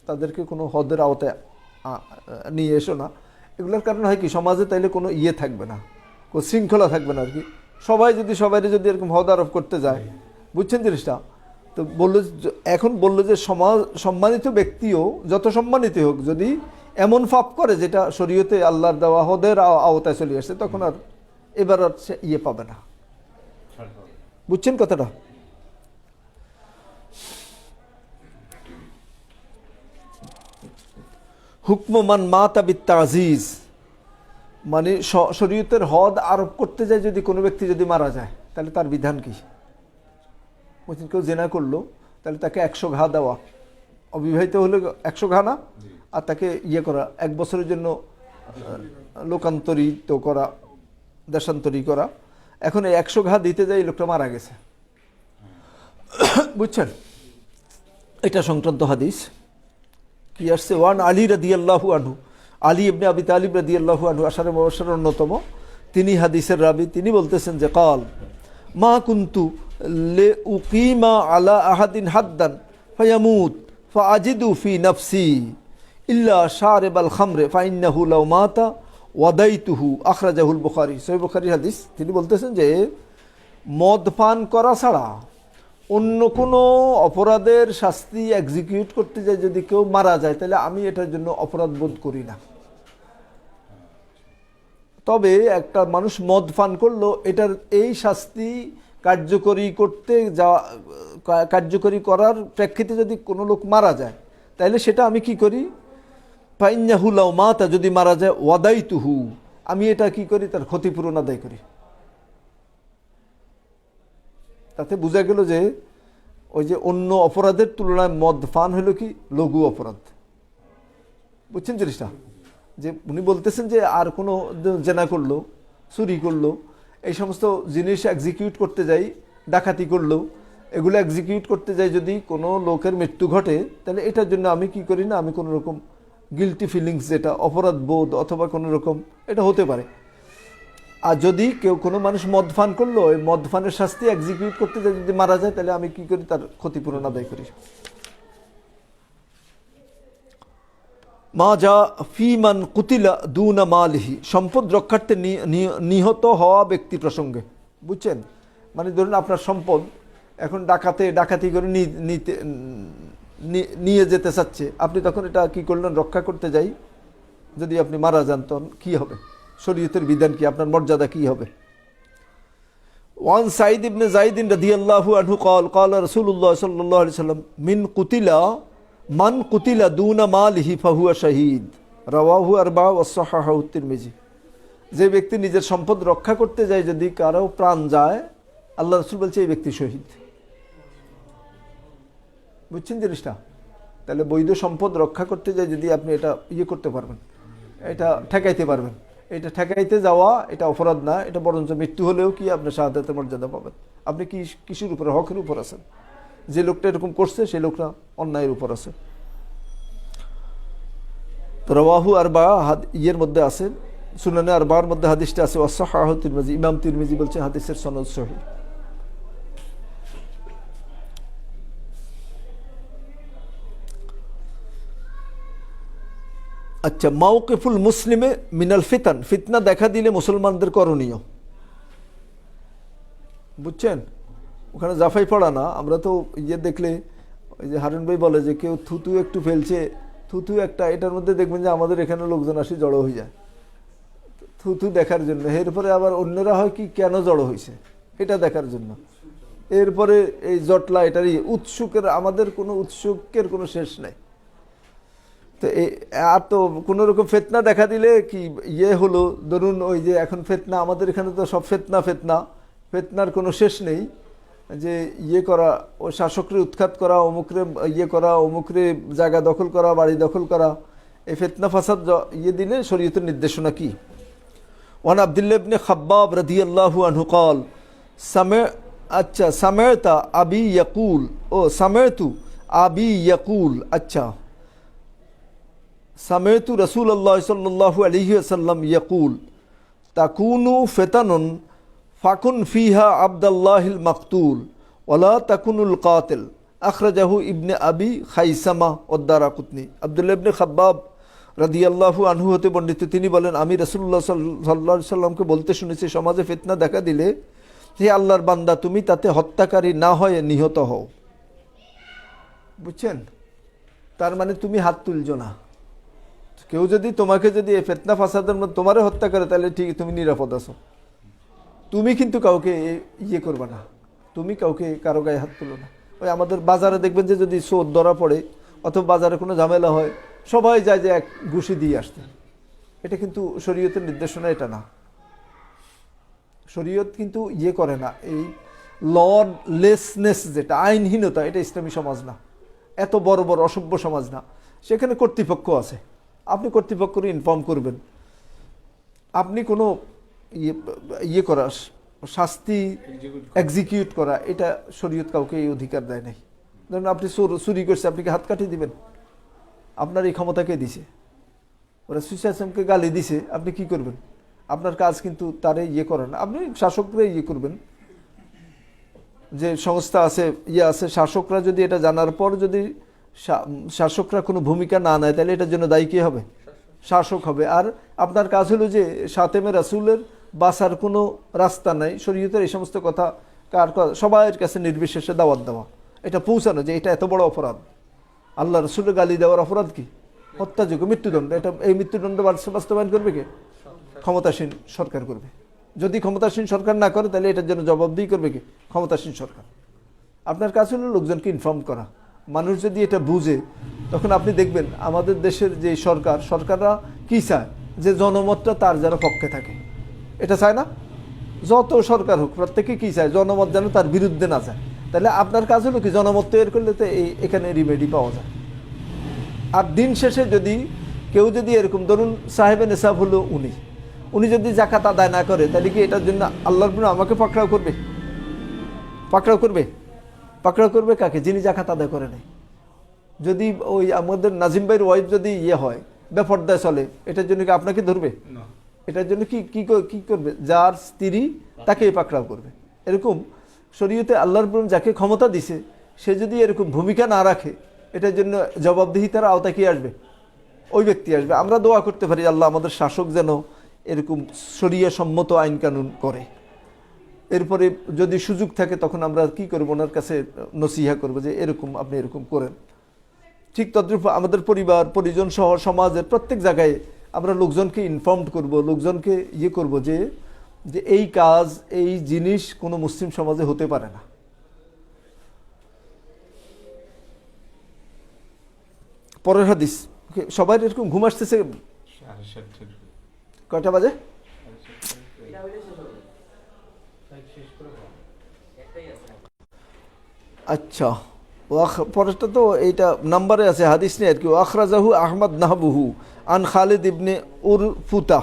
তাদেরকে কোনো হদের আওতায় নিয়ে এসো না। এগুলোর কারণে হয় কি, সমাজে তাইলে কোনো থাকবে না, কোনো শৃঙ্খলা থাকবে না আর কি। সবাই যদি যদি এরকম হদ আরোপ করতে যায়, বুঝছেন জিনিসটা? তো এখন বললো যে সম্মানিত ব্যক্তিও যত সম্মানিত হোক, যদি এমন পাপ করে যেটা শরীয়তে আল্লাহর দেওয়া হদের আওতায় চলে আসে, তখন আর এবার আর সে পাবে না। বুঝছেন কথাটা? হুকম মান মাতা বিত্তাজিজ, মানে শরীয়তের হদ আরোপ করতে যায় যদি কোনো ব্যক্তি যদি মারা যায়, তাহলে তার বিধান কি? বুঝছেন? কেউ জেনা করলো, তাহলে তাকে 100 ঘা দেওয়া, অবিবাহিত হলে 100 ঘা না, আর তাকে করা 1 বছরের জন্য লোকান্তরিত করা, দেশান্তরী করা। এখন এই 100 ঘা দিতে যাই লোকটা মারা গেছে, বুঝছেন? এটা সংক্রান্ত হাদিস কি আসছে? ওয়ান আলী রাদিয়াল্লাহু আনহু, আলী ইবনে আবি তালিব রাদিয়াল্লাহু আনহু আশারে মুবাশশারের অন্যতম, তিনি হাদিসের রাবি। তিনি বলতেছেন যে কাল মা কুনতু লে উকিমা আলা আহাদিন হাদ্দান ফায়ামুত ফাআজিদু ফি নাফসি ইল্লা শারিবাল খামরে ফাইন্নাহু লাউ মাতা ওয়াদাইতুহু, আখরাজাহুল বুখারী, সহিহ বুখারী হাদিস। তিনি বলতেছেন যে মদ পান করা ছাড়া অন্য কোনো অপরাধের শাস্তি এক্সিকিউট করতে যায় যদি কেউ মারা যায়, তাহলে আমি এটার জন্য অপরাধ বোধ করি না। তবে একটা মানুষ মদ পান করলো, এটার এই শাস্তি কার্যকরী করতে যাওয়া, কার্যকরী করার প্রেক্ষিতে যদি কোনো লোক মারা যায়, তাইলে সেটা আমি কি করি, ফাইন্নাহু লাউ মাতা, যদি মারা যায়, ওয়াদাইতুহু, আমি এটা কি করি, তার ক্ষতিপূরণ আদায় করি। তাতে বোঝা গেল যে ওই যে অন্য অপরাধের তুলনায় মদ পান হলো কি লঘু অপরাধ। বুঝছেন জিনিসটা? যে উনি বলতেছেন যে আর কোনো জেনা করলো, চুরি করলো, এই সমস্ত জিনিস এক্সিকিউট করতে যাই, ডাকাতি করলো, এগুলো এক্সিকিউট করতে যাই যদি কোনো লোকের মৃত্যু ঘটে, তাহলে এটার জন্য আমি কি করি না, আমি কোনো রকম গিলটি ফিলিংস, যেটা অপরাধ বোধ অথবা কোনো রকম, এটা হতে পারে। আর যদি কেউ কোনো মানুষ মদ পান করলো, ওই মদ পানের শাস্তি এক্সিকিউট করতে যাই যদি মারা যায়, তাহলে আমি কি করি, তার ক্ষতিপূরণ আদায় করি। মা যা ফিমান কুতিলা দুনা মালিহি, সম্পদ রক্ষার্থে নিহত হওয়া ব্যক্তি প্রসঙ্গে। বুঝছেন? মানে ধরুন আপনার সম্পদ এখন ডাকাতি করে নিয়ে যেতে চাচ্ছে, আপনি তখন এটা কি করলেন, রক্ষা করতে যাই যদি আপনি মারা যান, তখন কি হবে, শরীয়তের বিধান কি, আপনার মর্যাদা কি হবে? ওয়ান সাইদ ইবনে যায়েদ রাদিয়াল্লাহু আনহু قال قال رسول الله صلى الله عليه وسلم মান কুতিলা দুনা মালিহি ফাহুয়া শাহীদ, রাওয়াহু আরবা ওয়া সাহাহাহু তিরমিজি। যে ব্যক্তি নিজের সম্পদ রক্ষা করতে যায়, যদি কারো প্রাণ যায়, আল্লাহ রাসূল বলছে এই ব্যক্তি শহীদ। বুঝছেন জিনিসটা? তাহলে বৈধ সম্পদ রক্ষা করতে যায় যদি আপনি এটা করতে পারবেন, এটা ঠেকাইতে পারবেন, এটা ঠেকাইতে যাওয়া এটা অপরাধ না, এটা বরঞ্চ মৃত্যু হলেও কি আপনি শাহাদাতের মর্যাদা পাবেন। আপনি কি কিসের উপরে, হকের উপর আছেন। যে লোকটা এরকম করছে সেই লোকটা অন্যায়ের উপর আছে। তো রাওয়াহু আরবা ইয়ের মধ্যে আছে, সুনানে আরবার মধ্যে হাদিসটা আছে, ওয়াসাহাহু তিরমিজি, ইমাম তিরমিজি বলছে হাদিসের সনদ সহিহ। আচ্ছা, মাওকিফুল মুসলিমে মিনাল ফিতান, ফিতনা দেখা দিলে মুসলমানদের করণীয়। বুঝছেন? ওখানে জাফাই পড়া না, আমরা তো দেখলে ওই যে হারুন ভাই বলে যে কেউ থুতু একটু ফেলছে, থুতু একটা, এটার মধ্যে দেখবেন যে আমাদের এখানে লোকজন আসি জড়ো হয়ে যায় থুতু দেখার জন্য। এরপরে আবার অন্যরা হয় কি কেন জড়ো হয়েছে এটা দেখার জন্য। এরপরে এই জটলা, এটারই উৎসুকের, আমাদের কোনো উৎসুকের কোনো শেষ নাই। তো আর তো কোনো রকম ফেতনা দেখা দিলে কি হলো, ধরুন ওই যে এখন ফেতনা, আমাদের এখানে তো সব ফেতনার কোনো শেষ নেই। যে করা, ও শাসকরে উৎখাত করা, অমুকরে করা, অমুকরে জায়গা দখল করা, বাড়ি দখল করা, এই ফেতনা ফাসাদ দিলে শরীয়তের নির্দেশনা কি? ওয়ান আব্দুল্লাহ ইবনে খাব্বাব রাদিয়াল্লাহু আনহু قال সামি'তু আবি ইয়াকুল, সামি'তু আবি ইয়াকুল, সামি'তু রাসূলুল্লাহ সাল্লাল্লাহু আলাইহি ওয়াসাল্লাম ইয়াকুল তাকুনু ফিতানুন ফাকুন ফিহা আবদুল্লাহিল মাকতুল ওয়ালা তাকুনুল কাতিল, আখরাজাহু ইবনে আবি খাইসামা ওদ-দারাকুতনি। আব্দুল্লাহ ইবনে খাব্বাব রাদিয়াল্লাহু আনহু হতে বর্ণিত, তিনি বলেন, আমি রাসূলুল্লাহ সাল্লাল্লাহু আলাইহি সাল্লামকে বলতে শুনেছি, সমাজে ফিতনা দেখা দিলে হে আল্লাহর বান্দা, তুমি তাতে হত্যাকারী না হয়ে নিহত হও। বুঝছেন? তার মানে তুমি হাত তুলছো না। কেউ যদি তোমাকে এই ফিতনা ফাসাদের মধ্যে তোমারে হত্যা করে, তাহলে ঠিক তুমি নিরাপদ আছো। তুমি কিন্তু কাউকে করবে না, তুমি কারো গায়ে হাত তুলো না। ওই আমাদের বাজারে দেখবেন যে যদি চোর ধরা পড়ে অথবা বাজারে কোনো ঝামেলা হয়, সবাই যায় যে এক ঘুষি দিয়ে আসতে। এটা কিন্তু শরীয়তের নির্দেশনা, এটা না। শরীয়ত কিন্তু করে না, এই ললেসনেস, যেটা আইনহীনতা, এটা ইসলামী সমাজ না, এত বড় বড় অসভ্য সমাজ না। সেখানে কর্তৃপক্ষ আছে, আপনি কর্তৃপক্ষকে ইনফর্ম করবেন। আপনি কোনো করা, শাস্তি এক্সিকিউট করা, এটা শরীয়ত কাউকে এই অধিকার দেয় নাই। ধরুন আপনি চুরি করছে, আপনি কি হাত কাটিয়ে দিবেন? আপনার এই ক্ষমতাকে দিছে, ওরা সুশাসনকে গালি দিছে, আপনি কি করবেন? আপনার কাজ কিন্তু তারে করেন না, আপনি শাসকরা করবেন। যে সংস্থা আছে আছে, শাসকরা যদি এটা জানার পর যদি শাসকরা কোনো ভূমিকা না নেয়, তাহলে এটার জন্য দায়ী কে হবে? শাসক হবে। আর আপনার কাজ হলো যে শাতেমে রাসূলের বাঁচার কোনো রাস্তা নাই, শরীয়তের এই সমস্ত কথা সবার কাছে নির্বিশেষে দাওয়াত দেওয়া, এটা পৌঁছানো যে এটা এত বড় অপরাধ। আল্লাহ রাসূলের গালি দেওয়ার অপরাধ কি? হত্যাযোগ্য, মৃত্যুদণ্ড। এটা এই মৃত্যুদণ্ড বাস্তবায়ন করবে কে? ক্ষমতাসীন সরকার করবে। যদি ক্ষমতাসীন সরকার না করে তাহলে এটার জন্য জবাবদিহি করবে কি? ক্ষমতাসীন সরকার। আপনার কাজ হলো লোকজনকে ইনফর্ম করা। মানুষ যদি এটা বুঝে তখন আপনি দেখবেন আমাদের দেশের যে সরকাররা কি চায়, যে জনমতটা তার যেন পক্ষে থাকে। এটা চায় না? যত সরকার হোক প্রত্যেকে কি চায়, জনমত যেন তার বিরুদ্ধে না যায়। তাহলে আপনার কাজ হলো কি? জনমত তৈরি করলে তো এখানে রিমেডি পাওয়া যায়। আর দিন শেষে যদি কেউ যদি এরকম ধরুন সাহেবে নেশাব হলো উনি যদি জাকাত আদায় না করে তাহলে কি এটার জন্য আল্লাহর জন্য আমাকে পাকড়াও করবে? পাকড়াও করবে কাকে? যিনি জাকাত আদায় করে নাই। যদি ওই আমাদের নাজিম ভাইয়ের ওয়াইফ যদি হয় বেপর্দায় চলে, এটার জন্য কি আপনাকে ধরবে? এটার জন্য কি করবে? যার স্ত্রী তাকে পাকড়াও করবে। এরকম শরীয়তে আল্লাহর উপর যাকে ক্ষমতা দিছে সে যদি এরকম ভূমিকা না রাখে, এটার জন্য জবাবদিহিতার আওতায় কি আসবে? ওই ব্যক্তি আসবে। আমরা দোয়া করতে পারি আল্লাহ আমাদের শাসক যেন এরকম শরিয়া সম্মত আইন কানুন করে। এরপরে যদি সুযোগ থাকে তখন আমরা কি করব? ওনার কাছে নসিহা করব যে এরকম আপনি এরকম করেন। ঠিক তদ্রূপ আমাদের পরিবার পরিজন সহ সমাজের প্রত্যেক জায়গায় আমরা লোকজনকে ইনফর্মড করব, লোকজনকে করব যে এই কাজ এই জিনিস কোনো মুসলিম সমাজে হতে পারে না। পরের হাদিস। সবাই এরকম ঘুম আসতেছে? কয়টা বাজে? আচ্ছা, পরেরটা তো এইটা নাম্বারে আছে, হাদিস নেই আর কি। আখরাজাহু আহমদ নাহবুহু আন খালিদ ইবনে উরফুতা।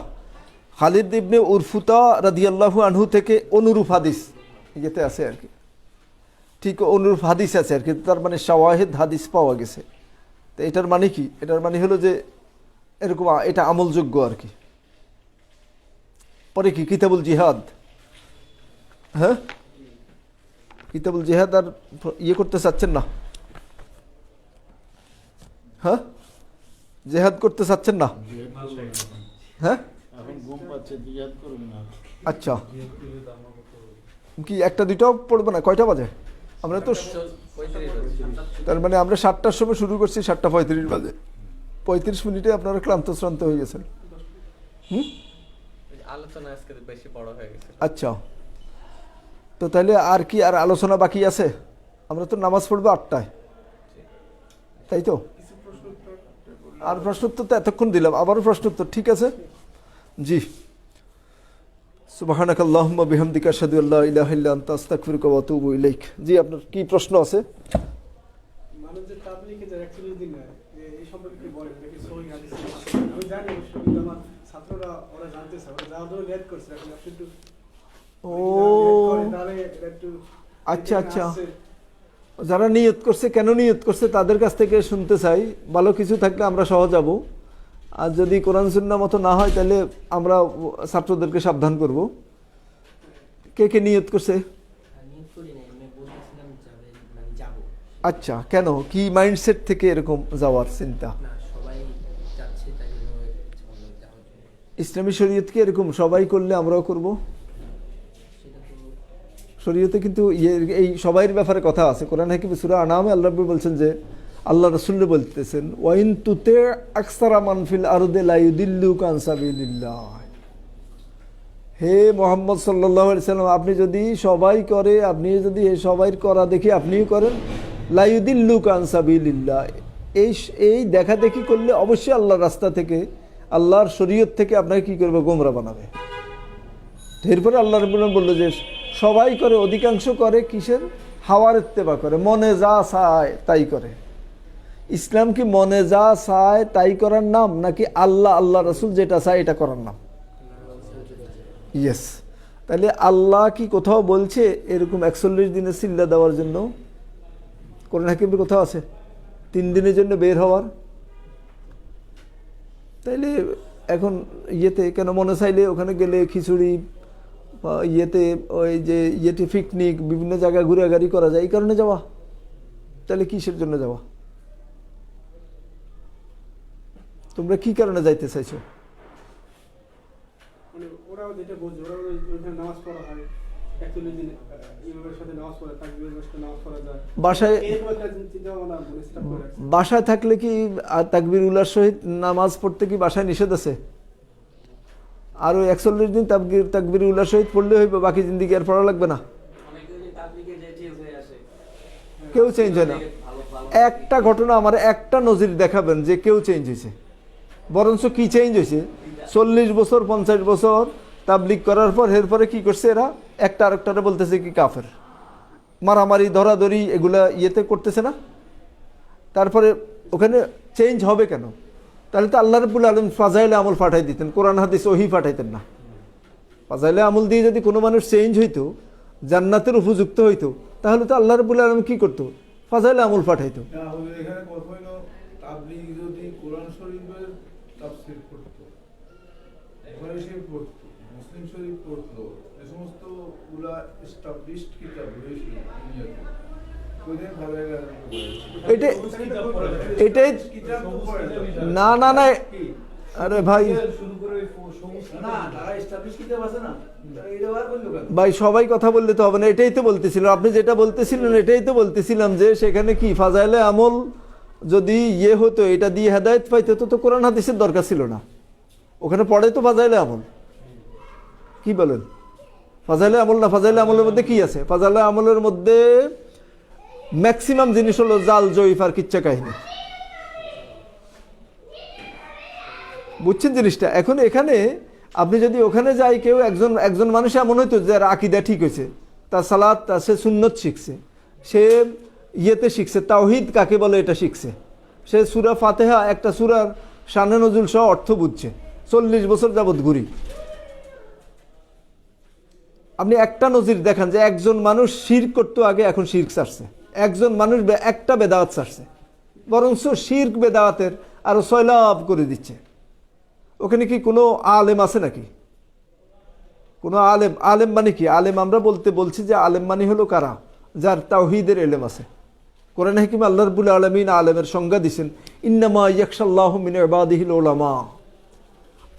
খালিদ ইবনে উরফুতা রাদিয়াল্লাহু আনহু থেকে অনুরূপ হাদিস ইয়েতে আছে আর কি। ঠিক অনুরূপ হাদিস আছে আর কি, তার মানে শাওয়াহিদ হাদিস পাওয়া গেছে। তো এটার মানে কি? এটার মানে হলো যে এরকম এটা আমলযোগ্য আর কি। পরে কি কিতাবুল জিহাদ? হ্যাঁ, কিতাবুল জিহাদ আর করতে চাচ্ছেন না? হ্যাঁ, জিহাদ করতে চাচ্ছেন না? হ্যাঁ, আচ্ছা, কি একটা দুইটাও পড়বো না? কয়টা বাজে? আমরা তো তার মানে আমরা 7টার সময় শুরু করছি, 7:35 বাজে। 35 মিনিটে আপনারা ক্লান্ত শ্রান্ত হয়ে গেছেন। আলোচনা আজকে বেশি বড় হয়ে গেছে। আচ্ছা, তো তাহলে আর কি আর আলোচনা বাকি আছে? আমরা তো নামাজ পড়বো 8টায়, তাই তো? আর প্রশ্নোত্তর তো এতক্ষণ দিলাম, আবারও প্রশ্নোত্তর, ঠিক আছে? জি। সুবহানাকাল্লাহুম্মা বিহামদিকা আশহাদু আল্লা ইলাহা ইল্লা আনতা আস্তাগফিরুকা ওয়া আতুবু ইলাইক। জি, আপনার কি প্রশ্ন আছে? মানুষ যে তাবলীগে যায় অ্যাকচুয়ালি দিন না, এই সম্পর্কে কি বলেন? নাকি সহি হাদিস? আমি জানি অবশ্য, কিন্তু আমার ছাত্ররা ওরা জানতে চায়, ওরা যাওয়ার জন্য লেট করছে, এখন আপনি একটু আচ্ছা আচ্ছা, যারা নিয়ত করছে, কেন নিয়ত করছে তাদের কাছ থেকে শুনতে চাই। ভালো কিছু থাকলে আমরা সহ যাব, আর যদি কোরআন সুন্নাহ মতো না হয় তাহলে আমরা ছাত্রদেরকে সাবধান করব। কে কে নিয়ত করছে? আচ্ছা, কেন, কি মাইন্ডসেট থেকে এরকম যাওয়ার চিন্তা? ইসলামী শরীয়ত কি এরকম সবাই করলে আমরাও করব? শরীয়তে কিন্তু এই সবাইয়ের ব্যাপারে কথা আছে। কোরআন হাকিম সূরা আনামে আল্লাহ বলছেন যে, আল্লাহ রাসূল বলতেছেন, ওয়াইন তুতে আকসারা মান ফিল আরদি লা ইউদিল্লুকা আন সাবিলিল্লাহ। হে মুহাম্মদ সাল্লাল্লাহু আলাইহি সাল্লাম, আপনি যদি সবাই করে, আপনি যদি সবাই করা দেখি আপনিও করেন, লা ইউদিল্লুকা আন সাবিলিল্লাহ, এই দেখা দেখি করলে অবশ্যই আল্লাহর রাস্তা থেকে, আল্লাহর শরীয়ত থেকে আপনাকে কি করবে? গোমরা বানাবে। এরপরে আল্লাহ রাব্বুল আলামিন বলল যে সবাই করে, অধিকাংশ করে কিসের? হাওয়ার ইত্তেবা করে, মনে যা চায় তাই করে। ইসলাম কি মনে যা চায় তাই করার নাম, নাকি আল্লাহ রাসূল যেটা চায় এটা করার নাম? ইয়েস। তাহলে আল্লাহ কি কোথাও বলছে এরকম 41 দিনের সিল্লা দেওয়ার জন্য? কোরআন হাকিমের কোথাও আছে 3 দিনের জন্য বের হওয়ার? তাইলে এখন কেন মনে চাইলে ওখানে গেলে খিচুড়ি, ওই যে পিকনিক, বিভিন্ন জায়গায় ঘুরাঘুরি করা যায়, এই কারণে যাওয়া? তাহলে কিসের জন্য যাওয়া? তোমরা কি কারণে যাইতে চাইছো? মানে ওরাও যেটা বলছে, ওরা ওইখানে নামাজ পড়া হয়, অ্যাকচুয়ালি দিন ইমামের সাথে নামাজ পড়া, তাকবীরের সাথে নামাজ পড়া যায়। বাসায় থাকলে কি তাকবীর উল্লার সহিত নামাজ পড়তে কি বাসায় নিষেধ আছে? আর ওই 41 দিন তাকবীর উল্লাস সহিত পড়লে হইবে, বাকি জিন্দিগি আর পড়া লাগবে না। কেউ চেঞ্জ হয় না। একটা ঘটনা আমার একটা নজির দেখাবেন যে কেউ চেঞ্জ হয়েছে। বরঞ্চ কি চেঞ্জ হয়েছে, 40 বছর 50 বছর তাবলিগ করার পর এরপরে কি করছে এরা, একটা আরেকটারে বলতেছে কি কাফের, মারামারি ধরাধরি এগুলা ইয়েতে করতেছে না। তারপরে ওখানে চেঞ্জ হবে কেন? তাহলে তো আল্লাহ রাব্বুল আলামিন ফাজাইলে আমল পাঠাই দিতেন, কোরআন হাদিস ওহী পাঠাইতেন না। ফাজাইলে আমল দিয়ে যদি কোনো মানুষ চেঞ্জ হইতো, জান্নাতের উপযুক্ত হইতো, তাহলে তো আল্লাহ রাব্বুল আলামিন কি করতো, ফাজাইলে আমল পাঠাইতো। এখানে কথা হইলো তাবলীগ যদি কোরআন শরীফের তাফসীর করতো, বুখারী শরীফ পড়তো, মুসলিম শরীফ পড়তো, এই সমস্ত গুলা এস্টাবলিশড কিতাব রয়েছে দুনিয়াতে, কোথায় ভালো এটাই না না না, আরে ভাই ভাই সবাই কথা বললে তো হবে না। এটাই তো বলতেছিল, আপনি যেটা বলতেছিলেন এটাই তো বলতেছিলাম যে সেখানে কি ফাজাইলে আমল যদি ইয়ে হতো, এটা দিয়ে হেদায়েত পাইতে তো কোরআন হাদিসের দরকার ছিল না। ওখানে পড়ে তো ফাজাইলে আমল। কি বলেন ফাজাইলে আমল না? ফাজাইলে আমলের মধ্যে কি আছে? ফাজাইলে আমলের মধ্যে ম্যাক্সিমাম জিনিস হলো জাল জয়ীফ আর কিচ্ছা কাহিনী। বুঝছেন জিনিসটা? এখন এখানে আপনি যদি ওখানে যাই, কেউ একজন মানুষ এমন হইতো যার আকীদা ঠিক হয়েছে, তার সালাত, সে সুন্নত শিখছে, সে ইয়েতে শিখছে, তাওহীদ কাকে বলে এটা শিখছে, সে সূরা ফাতিহা একটা সূরার শানে নজুল সহ অর্থ বুঝছে, 40 বছর যাবৎ ঘুরি। আপনি একটা নজির দেখান যে একজন মানুষ শিরক করতো আগে, এখন শিরক ছাড়ছে। একজন মানুষ একটা বেদাওয়াত ছাড়ছে, বরঞ্চ শিরক বেদাওয়াতের আরো সয়লাভ করে দিচ্ছে। ওখানে কি কোনো আলেম আছে নাকি? কোনো আলেম মানে কি? আলেম আমরা বলছি যে আলেম মানে হলো কারা? যার তাওহীদের ইলম আছে। কোরআন হাকিমে আল্লাহ রাব্বুল আলামিন আলেমের সংজ্ঞা দিয়েছেন, ইন্নামা ইয়াখশাল্লাহু মিন ইবাদিহিল উলামা।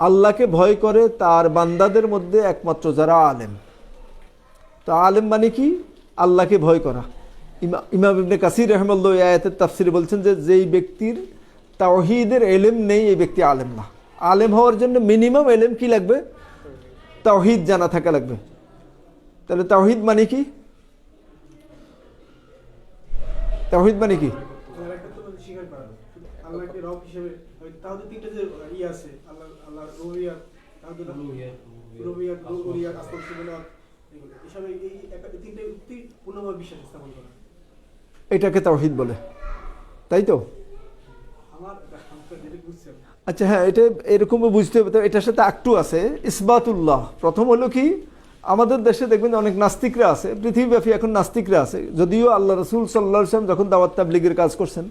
আল্লাহকে ভয় করে তার বান্দাদের মধ্যে একমাত্র যারা আলেম। তো আলেম মানে কি? আল্লাহকে ভয় করা। ইমাম ইবনে কাসির রাহিমাহুল্লাহ এই আয়াতের তাফসিরে বলছেন যে যেই ব্যক্তির তাওহীদের ইলম নেই, এই ব্যক্তি আলেম না। আলেম হওয়ার জন্য মিনিমাম ইলম কি লাগবে? তাওহীদ জানা থাকা লাগবে। তাহলে তাওহীদ মানে কি? তাওহীদ মানে কি? স্বীকার করা আল্লাহকে রব হিসেবে। তাহলে তিনটা যে আছে, আল্লাহ রুবিয়াত, তাহলে রুবিয়াত, রুবিয়াত, আসমাত, সিফাত, এগুলো এসব এই তিনটা উক্তি পূর্ণভাবে বিশ্বাস স্থাপন করা, এটাকে তাওহীদ বলে, তাই তো? আমার যেটা বুঝছেন। আচ্ছা হ্যাঁ, এটা এরকমও বুঝতে হবে। তো এটার সাথে একটু আছে ইসবাতুল্লাহ। প্রথম হলো কি, আমাদের দেশে দেখবেন অনেক নাস্তিকরা আছে, পৃথিবীব্যাপী এখন নাস্তিকরা আছে। যদিও আল্লাহ রাসূল সাল্লাল্লাহু আলাইহি ওয়াসাল্লাম যখন দাওয়াত তাবলীগের কাজ করছেন,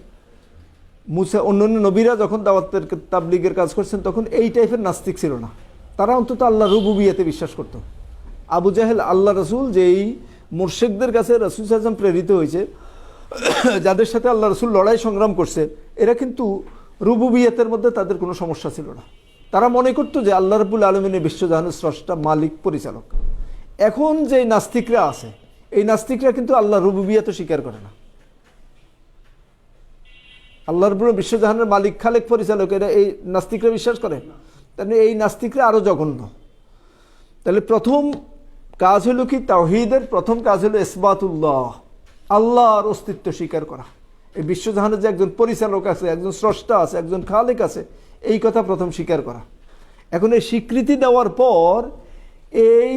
মুসা অন্যান্য নবীরা যখন দাওয়াত তাবলীগের কাজ করছেন, তখন এই টাইপের নাস্তিক ছিল না। তারা অন্তত আল্লাহ রুবুবিয়তে বিশ্বাস করত। আবু জাহেল আল্লাহ রাসূল যেই মুরশিকদের কাছে রাসূল সাল্লাল্লাহু আলাইহি ওয়াসাল্লাম প্রেরিত হয়েছে, যাদের সাথে আল্লাহ রাসূল লড়াই সংগ্রাম করছে, এরা কিন্তু রুবুবিয়তের মধ্যে তাদের কোনো সমস্যা ছিল না। তারা মনে করতো যে আল্লাহ রাব্বুল আলামিনের বিশ্বজাহানের স্রষ্টা, মালিক, পরিচালক। এখন যে নাস্তিকরা আছে, এই নাস্তিকরা কিন্তু আল্লাহ রুবুবিয়ত স্বীকার করে না। আল্লাহ রাব্বুল বিশ্বজাহানের মালিক, খালেক, পরিচালক, এরা এই নাস্তিকরা বিশ্বাস করে। তাহলে এই নাস্তিকরা আরো জঘন্য। তাহলে প্রথম কাজ হলো কি, তাওহীদের প্রথম কাজ হলো ইসবাতুল্লাহ, আল্লাহর অস্তিত্ব স্বীকার করা। এই বিশ্বজাহানের যে একজন পরিচালক আছে, একজন স্রষ্টা আছে, একজন খালেক আছে, এই কথা প্রথম স্বীকার করা। এখন এই স্বীকৃতি দেওয়ার পর এই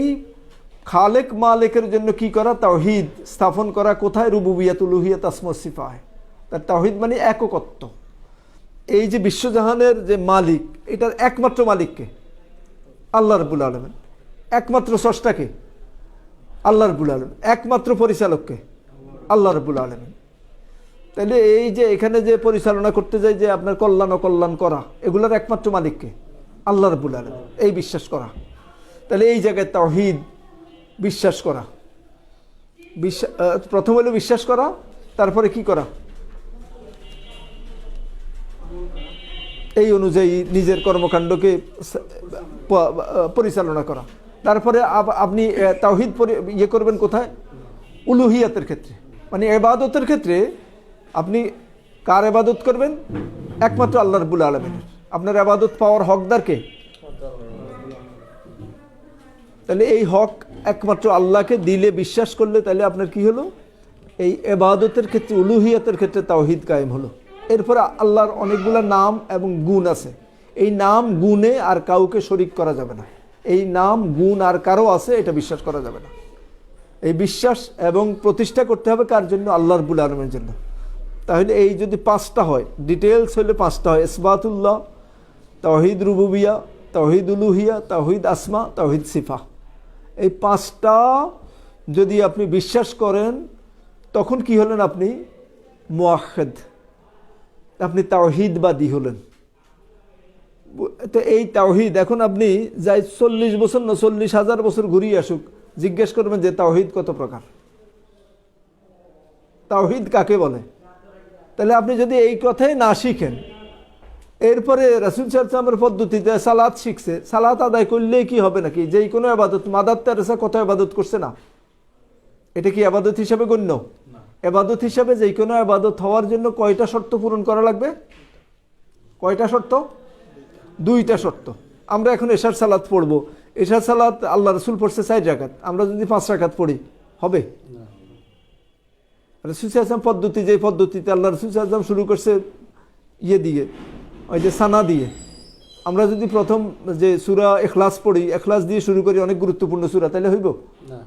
খালেক মালিকের জন্য কি করা? তাওহীদ স্থাপন করা। কোথায়? রুবুবিয়াত, উলুহিয়াত, আসমা, সিফাত। তার তাওহীদ মানে এককত্ব। এই যে বিশ্বজাহানের যে মালিক, এটার একমাত্র মালিককে? আল্লাহ রাব্বুল আলামিন। একমাত্র স্রষ্টাকে? আল্লাহ রাব্বুল আলামিন। একমাত্র পরিচালককে? আল্লাহ রাব্বুল আলামিন। তাহলে এই যে এখানে যে পরিচালনা করতে যায়, যে আপনার কল্যাণ অকল্যাণ করা, এগুলোর একমাত্র মালিককে? আল্লাহ রাব্বুল আলামিন। এই বিশ্বাস করা। তাহলে এই জায়গায় তাওহীদ বিশ্বাস করা। প্রথম হলো বিশ্বাস করা, তারপরে কি করা? এই অনুযায়ী নিজের কর্মকাণ্ডকে পরিচালনা করা। তারপরে আপনি তাওহীদ ইয়ে করবেন কোথায়? উলুহিয়াতের ক্ষেত্রে, মানে ইবাদতের ক্ষেত্রে আপনি কার ইবাদত করবেন? একমাত্র আল্লাহ রাব্বুল আলামিনের। আপনার ইবাদত পাওয়ার হকদার কে? তাহলে এই হক একমাত্র আল্লাহকে দিলে, বিশ্বাস করলে, তাহলে আপনার কি হলো? এই এবাদতের ক্ষেত্রে, উলুহিয়াতের ক্ষেত্রে তাওহীদ কায়েম হলো। এরপরে আল্লাহর অনেকগুলো নাম এবং গুণ আছে, এই নাম গুণে আর কাউকে শরিক করা যাবে না। এই নাম গুণ আর কারো আছে এটা বিশ্বাস করা যাবে না। এই বিশ্বাস এবং প্রতিষ্ঠা করতে হবে কার জন্য? আল্লাহ রাব্বুল আলামিনের জন্য। তাহলে এই যদি 5টা হয়, ডিটেলস হলে 5টা হয়, ইসবাতুল্লাহ, তাওহীদ রুবুবিয়া, তাওহীদ উলুহিয়া, তাওহীদ আসমা, তাওহীদ সিফা। এই 5টা যদি আপনি বিশ্বাস করেন তখন কি হলেন? আপনি মুওয়াহ্হিদ, আপনি তাওহীদবাদী হলেন। তো এই তাওহীদ এখন আপনি যাই 40 বছর না 40,000 বছর ঘুরিয়ে আসুক, জিজ্ঞেস করবেন যে তাওহীদ কত প্রকার, তাওহীদ কাকে বলে? তাহলে আপনি যদি এই কথাই না শিখেন, এরপরে রাসূল সাল্লাল্লাহু আলাইহি ওয়াসাল্লামের পদ্ধতিতে সালাত শিখছে, সালাত আদায় করলেই কি হবে নাকি? যেই কোনো ইবাদত, মাদার তেরেসা কত ইবাদত করছে না? এটা কি ইবাদত হিসাবে গণ্য? ইবাদত হিসাবে যেই কোনো ইবাদত হওয়ার জন্য কয়টা শর্ত পূরণ করা লাগবে? কয়টা শর্ত? 2টা শর্ত। আমরা এখন এশার সালাত পড়বো, এশার সালাত আল্লাহ রাসূল পড়ছে 4 রাকাত, আমরা যদি 5 রাকাত পড়ি হবে? রাসূল সাল্লাল্লাহু আলাইহি ওয়াসাল্লাম পদ্ধতি, যে পদ্ধতিতে আল্লাহ রাসূল সাল্লাল্লাহু আলাইহি ওয়াসাল্লাম শুরু করছে ইয়ে দিয়ে, ওই যে সানা দিয়ে, আমরা যদি প্রথম যে সূরা ইখলাস পড়ি, ইখলাস দিয়ে শুরু করি, অনেক গুরুত্বপূর্ণ সূরা, তাহলে হইব না?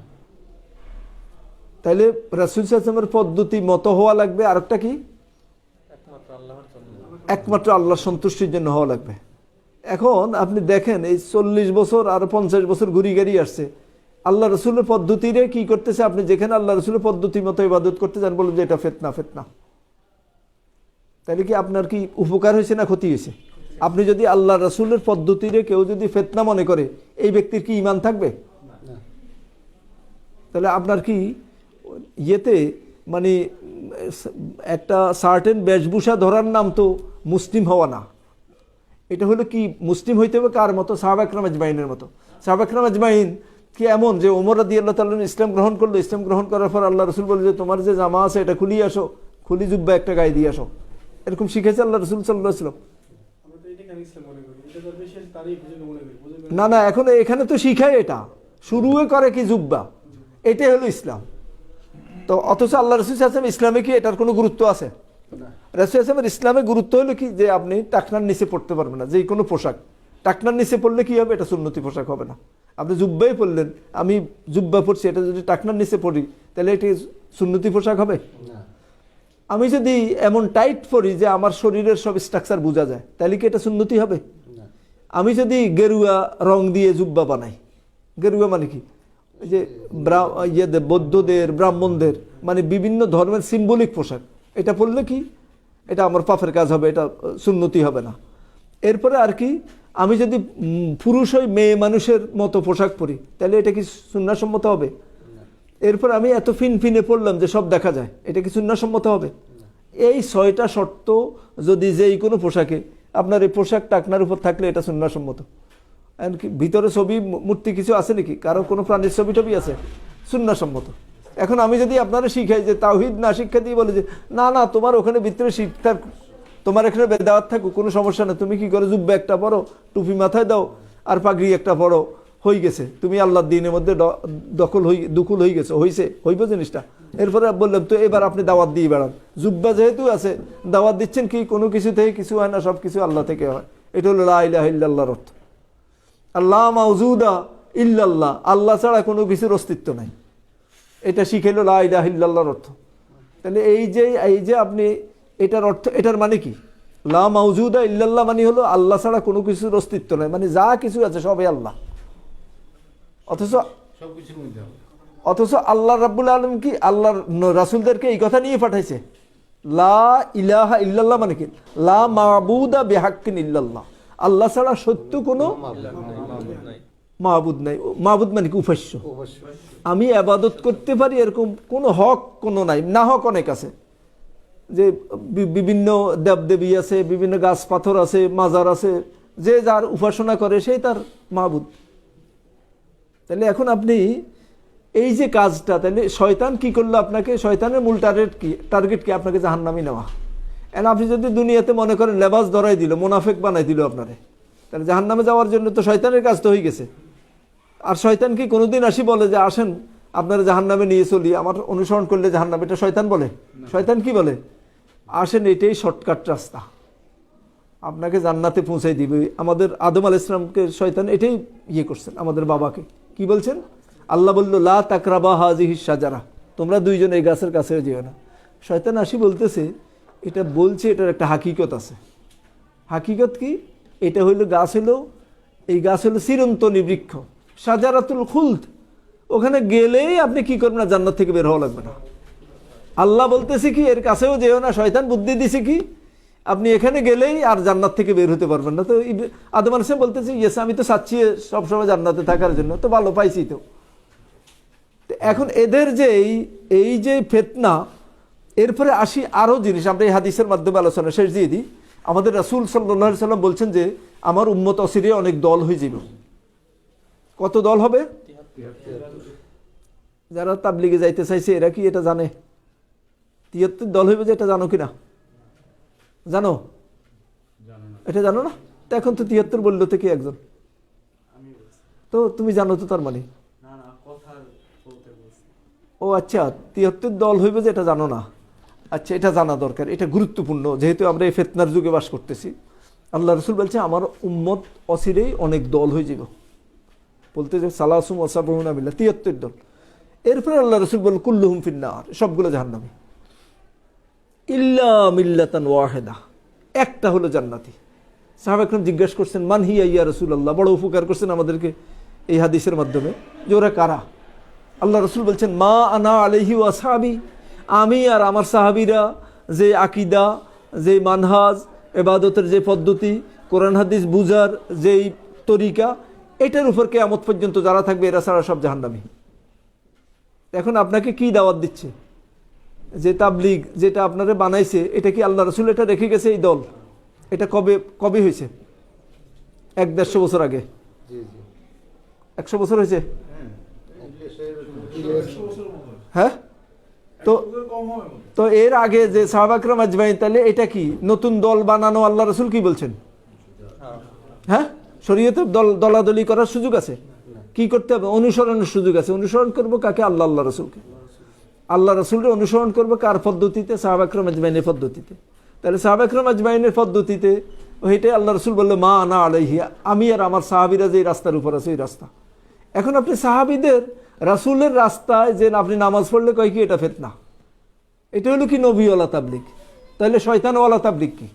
তাইলে রাসূল সাল্লাল্লাহু আলাইহি ওয়াসাল্লামের পদ্ধতি মতো হওয়া লাগবে। আরেকটা কি? একমাত্র আল্লাহর সন্তুষ্টির জন্য হওয়া লাগবে। এখন আপনি দেখেন এই 40 বছর আর 50 বছর ঘুরি গাড়ি আসছে, আল্লাহ রসুলের পদ্ধতিরে কি করতেছে? আপনি যেখানে আল্লাহ রসুলের পদ্ধতি মতো ইবাদত করতে যান, বলুন যে এটা ফিতনা, ফিতনা। তাহলে কি আপনার কি উপকার হয়েছে না ক্ষতি হয়েছে? আপনি যদি আল্লাহ রসুলের পদ্ধতিরে কেউ যদি ফিতনা মনে করে, এই ব্যক্তির কি ঈমান থাকবে? তাহলে আপনার কি ইয়েতে মানে একটা সার্টেন বেশভূষা ধরার নাম তো মুসলিম হওয়া না। এটা হলো কি, মুসলিম হইতে হবে কার মতো? সাহাবা ইকরাম আজমাইনের মতো। সাহাবা ইকরাম আজমাইন কি এমন যে ওমর রাদিয়াল্লাহু তাআলা ইসলাম গ্রহণ করলো, ইসলাম গ্রহণ করার পর আল্লাহ রসুল বলে যে তোমার যে জামা আছে এটা খুলিয়ে আসো, খুলি জুব্বা একটা গায়ে দিয়ে আসো, এরকম শিখেছে আল্লাহ রসুল সাল্লাল্লাহু আলাইহি ওয়াসাল্লাম। না না, এখন এখানে তো শিখায়, এটা শুরুও করে কি জুব্বা, এটাই হলো ইসলাম। তো অথচ আল্লাহ রসুল সাল্লাল্লাহু আলাইহি ওয়াসাল্লাম ইসলামে কি এটার কোনো গুরুত্ব আছে? রাসূল সাল্লাল্লাহু ইসলামের গুরুত্ব হলো কি, যে আপনি টাকনার নিচে পড়তে পারবেন না, যে কোনো পোশাক টাকনার নিচে পড়লে কি হবে? এটা সুন্নতি পোশাক হবে না। আপনি জুব্বাই পরলেন, আমি জুব্বা পরছি, এটা যদি টাকনার নিচে পড়ি তাহলে এটি সুন্নতি পোশাক হবে? আমি যদি এমন টাইট পরি যে আমার শরীরের সব স্ট্রাকচার বোঝা যায়, তাহলে কি এটা সুন্নতি হবে? আমি যদি গেরুয়া রং দিয়ে জুব্বা বানাই, গেরুয়া মানে কি? যে বৌদ্ধদের, ব্রাহ্মণদের মানে বিভিন্ন ধর্মের সিম্বলিক পোশাক, এটা পরলে কি এটা আমার পাপের কাজ হবে, এটা সুন্নতি হবে না। এরপরে আর কি, আমি যদি পুরুষ হই মেয়ে মানুষের মতো পোশাক পরি, তাহলে এটা কি সুন্নাহসম্মত হবে? এরপর আমি এত ফিনফিনে পড়লাম যে সব দেখা যায়, এটা কি সুন্নাহসম্মত হবে? এই 6টা শর্ত যদি যেই কোনো পোশাকে, আপনার এই পোশাক টাকনার উপর থাকলে এটা সুন্নাহসম্মত। এমনকি ভিতরে ছবি মূর্তি কিছু আছে নাকি? কারো কোনো প্রাণীর ছবি টবি আছে? সুন্নাহসম্মত। এখন আমি যদি আপনারা শিখাই যে তাওহীদ না শিক্ষা দিয়ে বলে যে না না তোমার ওখানে ভিতরে শিক্ষা, তোমার এখানে বেদাত থাকুক, কোনো সমস্যা না, তুমি কি করে জুব্বা একটা পরো, টুপি মাথায় দাও আর পাগড়ি একটা পরো, হয়ে গেছে, তুমি আল্লাহর দিনের মধ্যে দুকুল হয়ে গেছে, হইব জিনিসটা। এরপরে বললাম তো এবার আপনি দাওয়াত দিয়ে বেড়ান, জুব্বা যেহেতু আছে দাওয়াত দিচ্ছেন কি, কোনো কিছু থেকে কিছু হয় না, সব কিছু আল্লাহ থেকে হয়। এটা হলো লা ইলাহা ইল্লাল্লাহর অর্থ। আল্লাহ মাউজুদা ইল্লাল্লাহ, আল্লাহ ছাড়া কোনো কিছুর অস্তিত্ব নাই, এটা শিখাইল লা ইলাহা ইল্লাল্লাহর অর্থ। তাহলে এই যে আপনি এটার অর্থ, এটার মানে কি? লা মাউজুদা ইল্লাল্লাহ মানে হলো আল্লাহ ছাড়া কোনো কিছুর অস্তিত্ব নাই, মানে যা কিছু আছে সবই আল্লাহ। অথচ আল্লাহ রাব্বুল আলামিন কি আল্লাহর রাসূলদেরকে এই কথা নিয়ে পাঠাইছে, লা ইলাহা ইল্লাল্লাহ মানে কি? লা মাবুদা বিহাক্কিন ইল্লাল্লাহ, আল্লাহ ছাড়া সত্য কোনো মাবুদ নাই। মাবুদ মানে কি? উপাস্য। আমি ইবাদত করতে পারি এরকম কোনো হক কোনো নাই, না হক অনেক আছে, যে বিভিন্ন দেবদেবী আছে, বিভিন্ন গাছ পাথর আছে, মাজার আছে, যে যার উপাসনা করে সেই তার মাবুদ। তাহলে এখন আপনি এই যে কাজটা, তাহলে শয়তান কি করলো আপনাকে? শয়তানের মূল টার্গেট কি? আপনাকে জাহান্নামে নেওয়া। এখন আপনি যদি দুনিয়াতে মনে করেন লেবাস ধরাই দিল, মুনাফেক বানাই দিল আপনারে, তাহলে জাহান্নামে যাওয়ার জন্য তো শয়তানের কাজ তো হয়ে গেছে। আর শয়তান কি কোনোদিন আসি বলে যে আসেন আপনারা জাহান্নামে নিয়ে চলি, আমার অনুসরণ করলে জাহান্নামে, এটা শয়তান বলে? শয়তান কি বলে? আসেন এটাই শর্টকাট রাস্তা, আপনাকে জান্নাতে পৌঁছাই দিবে। আমাদের আদম আলাইহিস সালামকে শয়তান এটাই ইয়ে করছেন, আমাদের বাবাকে কি বলছেন? আল্লাহ বলল লা তাকরাবা হাযিহিশ শাজারা, তোমরা দুইজন এই গাছের কাছে যেও না। শয়তান আসি বলতেছে এটা বলছে, এটার একটা হাকিকত আছে। হাকিকত কি? এটা হইল গাছ, হলো এই গাছ হলো চিরন্তনী বৃক্ষ, শাজারাতুল খুলদ। ওখানে গেলেই আপনি কি করবেন না, জান্নাত থেকে বের হওয়া লাগবে না। আল্লাহ বলতেছে কি এর কাছেও যেও না, শয়তান বুদ্ধি দিছে কি আপনি এখানে গেলেই আর জান্নাত থেকে বের হতে পারবেন না। তো আদম আলাইহিস সালাম বলতেছে ইয়েস, আমি তো চাচ্ছি সবসময় জান্নাতে থাকার জন্য, তো ভালো পাইছি। তো এখন এদের যে এই যে ফিতনা, এরপরে আসি আরও জিনিস, আমরা এই হাদিসের মাধ্যমে আলোচনা শেষ দিয়ে দিই। আমাদের রাসূল সাল্লাল্লাহু আলাইহি সাল্লাম বলছেন যে আমার উম্মত অচিরে অনেক দল হয়ে যাবে। কত দল হবে? যারা তাবলিগে যাইতে চাইছে এরা কি এটা জানে? 73 দল হইবে যে, এটা জানো কিনা? জানো? এটা জানো না? তো এখন তো 73 বললো তো কি একজন, তো তুমি জানো তো, তার মানে ও আচ্ছা 73 দল হইবে যে এটা জানো না। আচ্ছা, এটা জানা দরকার, এটা গুরুত্বপূর্ণ, যেহেতু আমরা এই ফিতনার যুগে বাস করতেছি। আল্লাহ রাসূল বলছে আমার উম্মত অচিরেই অনেক দল হয়ে যাবে, বলতে যে সালাসুম ওয়া সাবউনা মিল্লাহ, 73 দল। এরপরে আল্লাহ রাসূল বলেন কুল্লুহুম ফিন্নার, সবগুলো জাহান্নামী, ইল্লা মিল্লাতান ওয়াহিদা, একটা হলো জান্নাতি। সাহাবা একরাম জিজ্ঞাসা করছেন মান হিয়া ইয়া রাসূলুল্লাহ, বড় উপকার করছেন আমাদেরকে এই হাদিসের মাধ্যমে, যে ওরা কারা। আল্লাহ রাসূল বলছেন মা আনা আলাইহি ওয়া আসহাবি, আমি আর আমার সাহাবীরা যে আকীদা, যে মানহাজ, ইবাদতের যে পদ্ধতি, কোরআন হাদিস বুঝার যেই তরিকা, এটার উপর কিয়ামত পর্যন্ত যারা থাকবে এরা ছাড়া সব জাহান্নামী। এখন আপনাকে কি দাওয়াত দিচ্ছে? যে তাবলিগ যেটা আপনারা বানাইছে, এটা কি আল্লাহ রাসূল এটা রেখে গেছে এই দল? এটা কবে হয়েছে? 100-150 বছর আগে। 100 বছর হয়েছে? হ্যাঁ, তো এর আগে যে সাহাবা একরাম আজমাইন, তাহলে এটা কি নতুন দল বানানো? আল্লাহ রাসূল কি বলছেন? হ্যাঁ, শরীয়তে দলাদলি করার সুযোগ আছে? কি করতে হবে? অনুসরণের সুযোগ আছে। অনুসরণ করবো কাকে? আল্লাহ রাসূলকে। আল্লাহ রাসূলের অনুসরণ করবো কার পদ্ধতিতে? সাহাবা একরাম আজমাইনের পদ্ধতিতে। তাহলে সাহাবা একরাম আজমাইনের পদ্ধতিতে ওইটাই আল্লাহ রাসূল বললো মা আনা আলাইহি, আমি আর আমার সাহাবীরা যে রাস্তার উপর আছে ওই রাস্তা। এখন আপনি সাহাবীদের রাসূলের রাস্তায় যে আপনি নামাজ পড়লে কয় কি এটা ফিতনা? এটা হলো কি নবীওয়ালা তাবলিগ? তাহলে শয়তানওয়ালা তাবলিগ কি?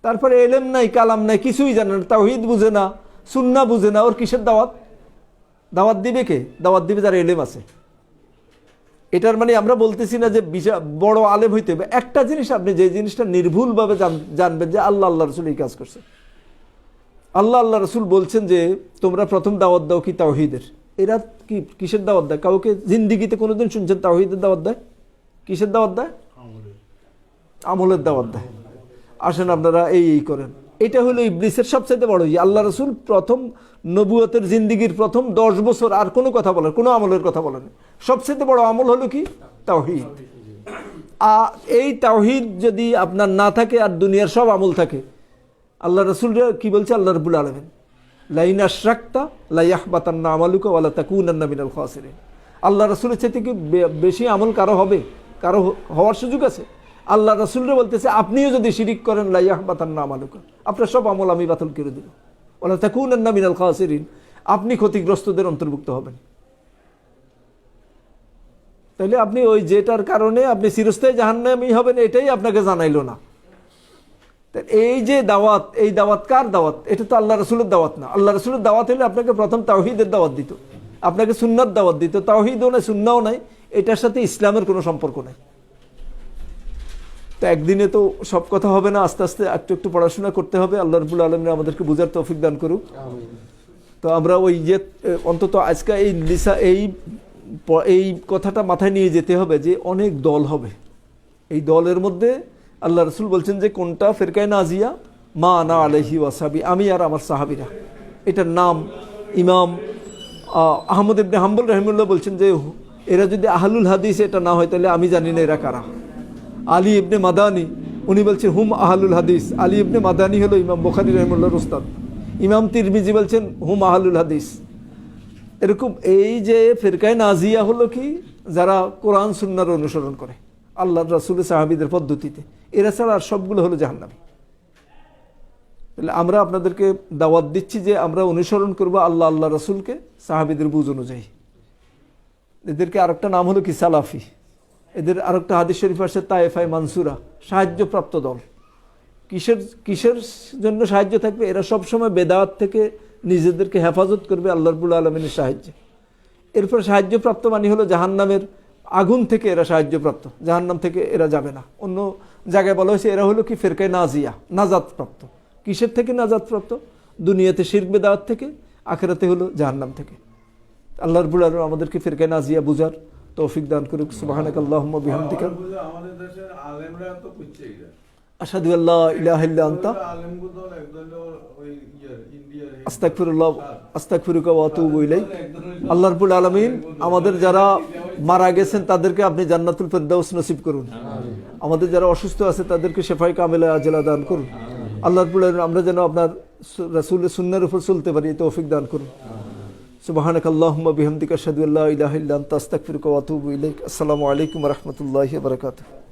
তারপরে এলেম নাই, কালাম নাই, কিছুই জানে না, তাওহীদ বুঝে না, সুন্নাহ বুঝে না, ওর কিসের দাওয়াত? দাওয়াত দিবে কে? দাওয়াত দিবে যারা এলেম আছে। এটার মানে আমরা বলতেছি না যে বড় আলেম হইতে হবে। একটা জিনিস আপনি যে জিনিসটা নির্ভুলভাবে জানবেন যে আল্লাহ রাসূল এই কাজ করছে। আল্লাহ রাসূল বলছেন যে তোমরা প্রথম দাওয়াত দাও কি তাওহীদের। এরা কি কিসের দাওয়াত দেয়? কাউকে জিন্দিগিতে কোনোদিন শুনছেন তাওহীদের দাওয়াত দেয়? কিসের দাওয়াত দেয়? আমলের দাওয়াত দেয়। আসেন আপনারা এই করেন। এটা হলো ইবলিসের সবচেয়ে বড়। আল্লাহ রাসূল প্রথম নবুয়তের জিন্দিগির প্রথম 10 বছর আর কোনো কথা বলেন, কোনো আমলের কথা বলেন, সবচেয়ে বড় আমল হলো কি? তাওহীদ। এই তাওহীদ যদি আপনার না থাকে আর দুনিয়ার সব আমল থাকে, আল্লাহ রাসূল কি বলছে আল্লাহ রাব্বুল আলামিন? লাইন আশরাকতা লা ইয়াহবাতান্না আমালুকা ওয়া লা তাকুনান্না মিনাল খাসিরিন। আল্লাহ রাসূলের চাইতে কি বেশি আমল কারো হবে? কারো হওয়ার সুযোগ আছে? আল্লাহ রাসূলরা বলতেছে আপনিও যদি শিরিক করেন লা ইয়াহবাতান্না আমালুকা, আপনার সব আমল আমি বাতিল করে দেব, ওয়া লা তাকুনান্না মিনাল খাসিরিন, আপনি ক্ষতিগ্রস্তদের অন্তর্ভুক্ত হবেন। তাহলে আপনি ওই যেটার কারণে আপনি চিরস্থায়ী জাহান্নামী হবেন এটাই আপনাকে জানাইলো না। এই যে দাওয়াত, এই দাওয়াত কার দাওয়াত? এটা তো আল্লাহ রাসূলের দাওয়াত না। আল্লাহ রাসূলের দাওয়াত হলে আপনাকে প্রথম তাওহীদের দাওয়াত দিত, আপনাকে সুন্নাত দাওয়াত দিত। তাওহীদও নাই, সুন্নাহও নাই, এটার সাথে ইসলামের কোনো সম্পর্ক নাই। তো একদিনে তো সব কথা হবে না, আস্তে আস্তে একটু একটু পড়াশোনা করতে হবে। আল্লাহ রাব্বুল আলামিন আমাদেরকে বুঝার তৌফিক দান করুক। তো আমরা ওই যে অন্তত আজকে এই কথাটা মাথায় নিয়ে যেতে হবে যে অনেক দল হবে। এই দলের মধ্যে আল্লাহ রাসূল বলছেন যে কোনটা? ফিরকায়ে নাজিয়া, মা আনা আলাইহি ওয়া আসহাবি, আমি আর আমার সাহাবীরা। এটার নাম ইমাম আহমদ ইবনে হাম্বল রাহিমাহুল্লাহ বলছেন যে এরা যদি আহলুল হাদিস এটা না হয় তাহলে আমি জানি না এরা কারা। আলী ইবনে মাদানী উনি বলছেন হুম আহলুল হাদিস। আলী ইবনে মাদানী হলো ইমাম বুখারী রাহিমাহুল্লাহর উস্তাদ। ইমাম তিরমিজি বলছেন হুম আহলুল হাদিস। এরকম এই যে ফিরকায়ে নাজিয়া হলো কি, যারা কোরআন সুন্নাহর অনুসরণ করে আল্লাহর রাসূল সাহাবীদের পদ্ধতিতে, এরা ছাড়া আর সবগুলো হলো জাহান্নামী। তাহলে আমরা আপনাদেরকে দাওয়াত দিচ্ছি যে আমরা অনুসরণ করব আল্লাহ আল্লাহ রাসূলকে সাহাবীদের বুঝ অনুযায়ী। এদেরকে আরেকটা নাম হলো কি সালাফি। এদের আরেকটা হাদিস শরীফ আছে তায়েফায়ে মানসুরা, সাহায্যপ্রাপ্ত দল। কিসের জন্য সাহায্য থাকবে? এরা সবসময় বেদাত থেকে নিজেদেরকে হেফাজত করবে আল্লাহ রাব্বুল আলামিনের সাহায্যে। এরপর সাহায্যপ্রাপ্ত মানে হলো জাহান্নামের আগুন থেকে এরা সাহায্যপ্রাপ্ত, জাহান্নাম থেকে এরা যাবে না। অন্য জায়গায় বলা হয়েছে এরা হলো কি ফিরকায়ে নাজিয়া, নাজাতপ্রাপ্ত। কিসের থেকে নাজাতপ্রাপ্ত? দুনিয়াতে শিরক বেদাত থেকে, আখিরাতে হলো জাহান্নাম থেকে। আল্লাহ রাব্বুল আলামিন আমাদেরকে ফিরকায়ে নাজিয়া বুঝার তৌফিক দান করুক। সুবহানাকাল্লাহুম্মা বিহামদিকা আমাদের দেশের আলেমরা তো বুঝছে এটা। আশহাদু আল্লা ইলাহা ইল্লা আনতা আলেমগুলো একদল ওই ইন্ডিয়ার আস্তাগফিরুল্লাহ আস্তাগফিরুকা ওয়া আতুবু ইলাইক। আল্লাহ রাব্বুল আলামিন আমাদের যারা মারা গেছেন তাদেরকে আপনি জান্নাতুল ফেরদাউস নসিব করুন। আমাদের যারা অসুস্থ আছে তাদেরকে শেফায়ে কামিলা আজলা দান করুন। আল্লাহ রাব্বুল আলামিন আমরা যেন আপনার রাসূলের সুন্নাহর উপর চলতে পারি তৌফিক দান করুন। সুবহানাকাল্লাহুম্মা বিহামদিকা আশহাদু আল্লা ইলাহা ইল্লা আনতা আস্তাগফিরুকা ওয়া আতুবু ইলাইক। আসসালামু আলাইকুম ওয়া রাহমাতুল্লাহি ওয়া বারাকাতুহু।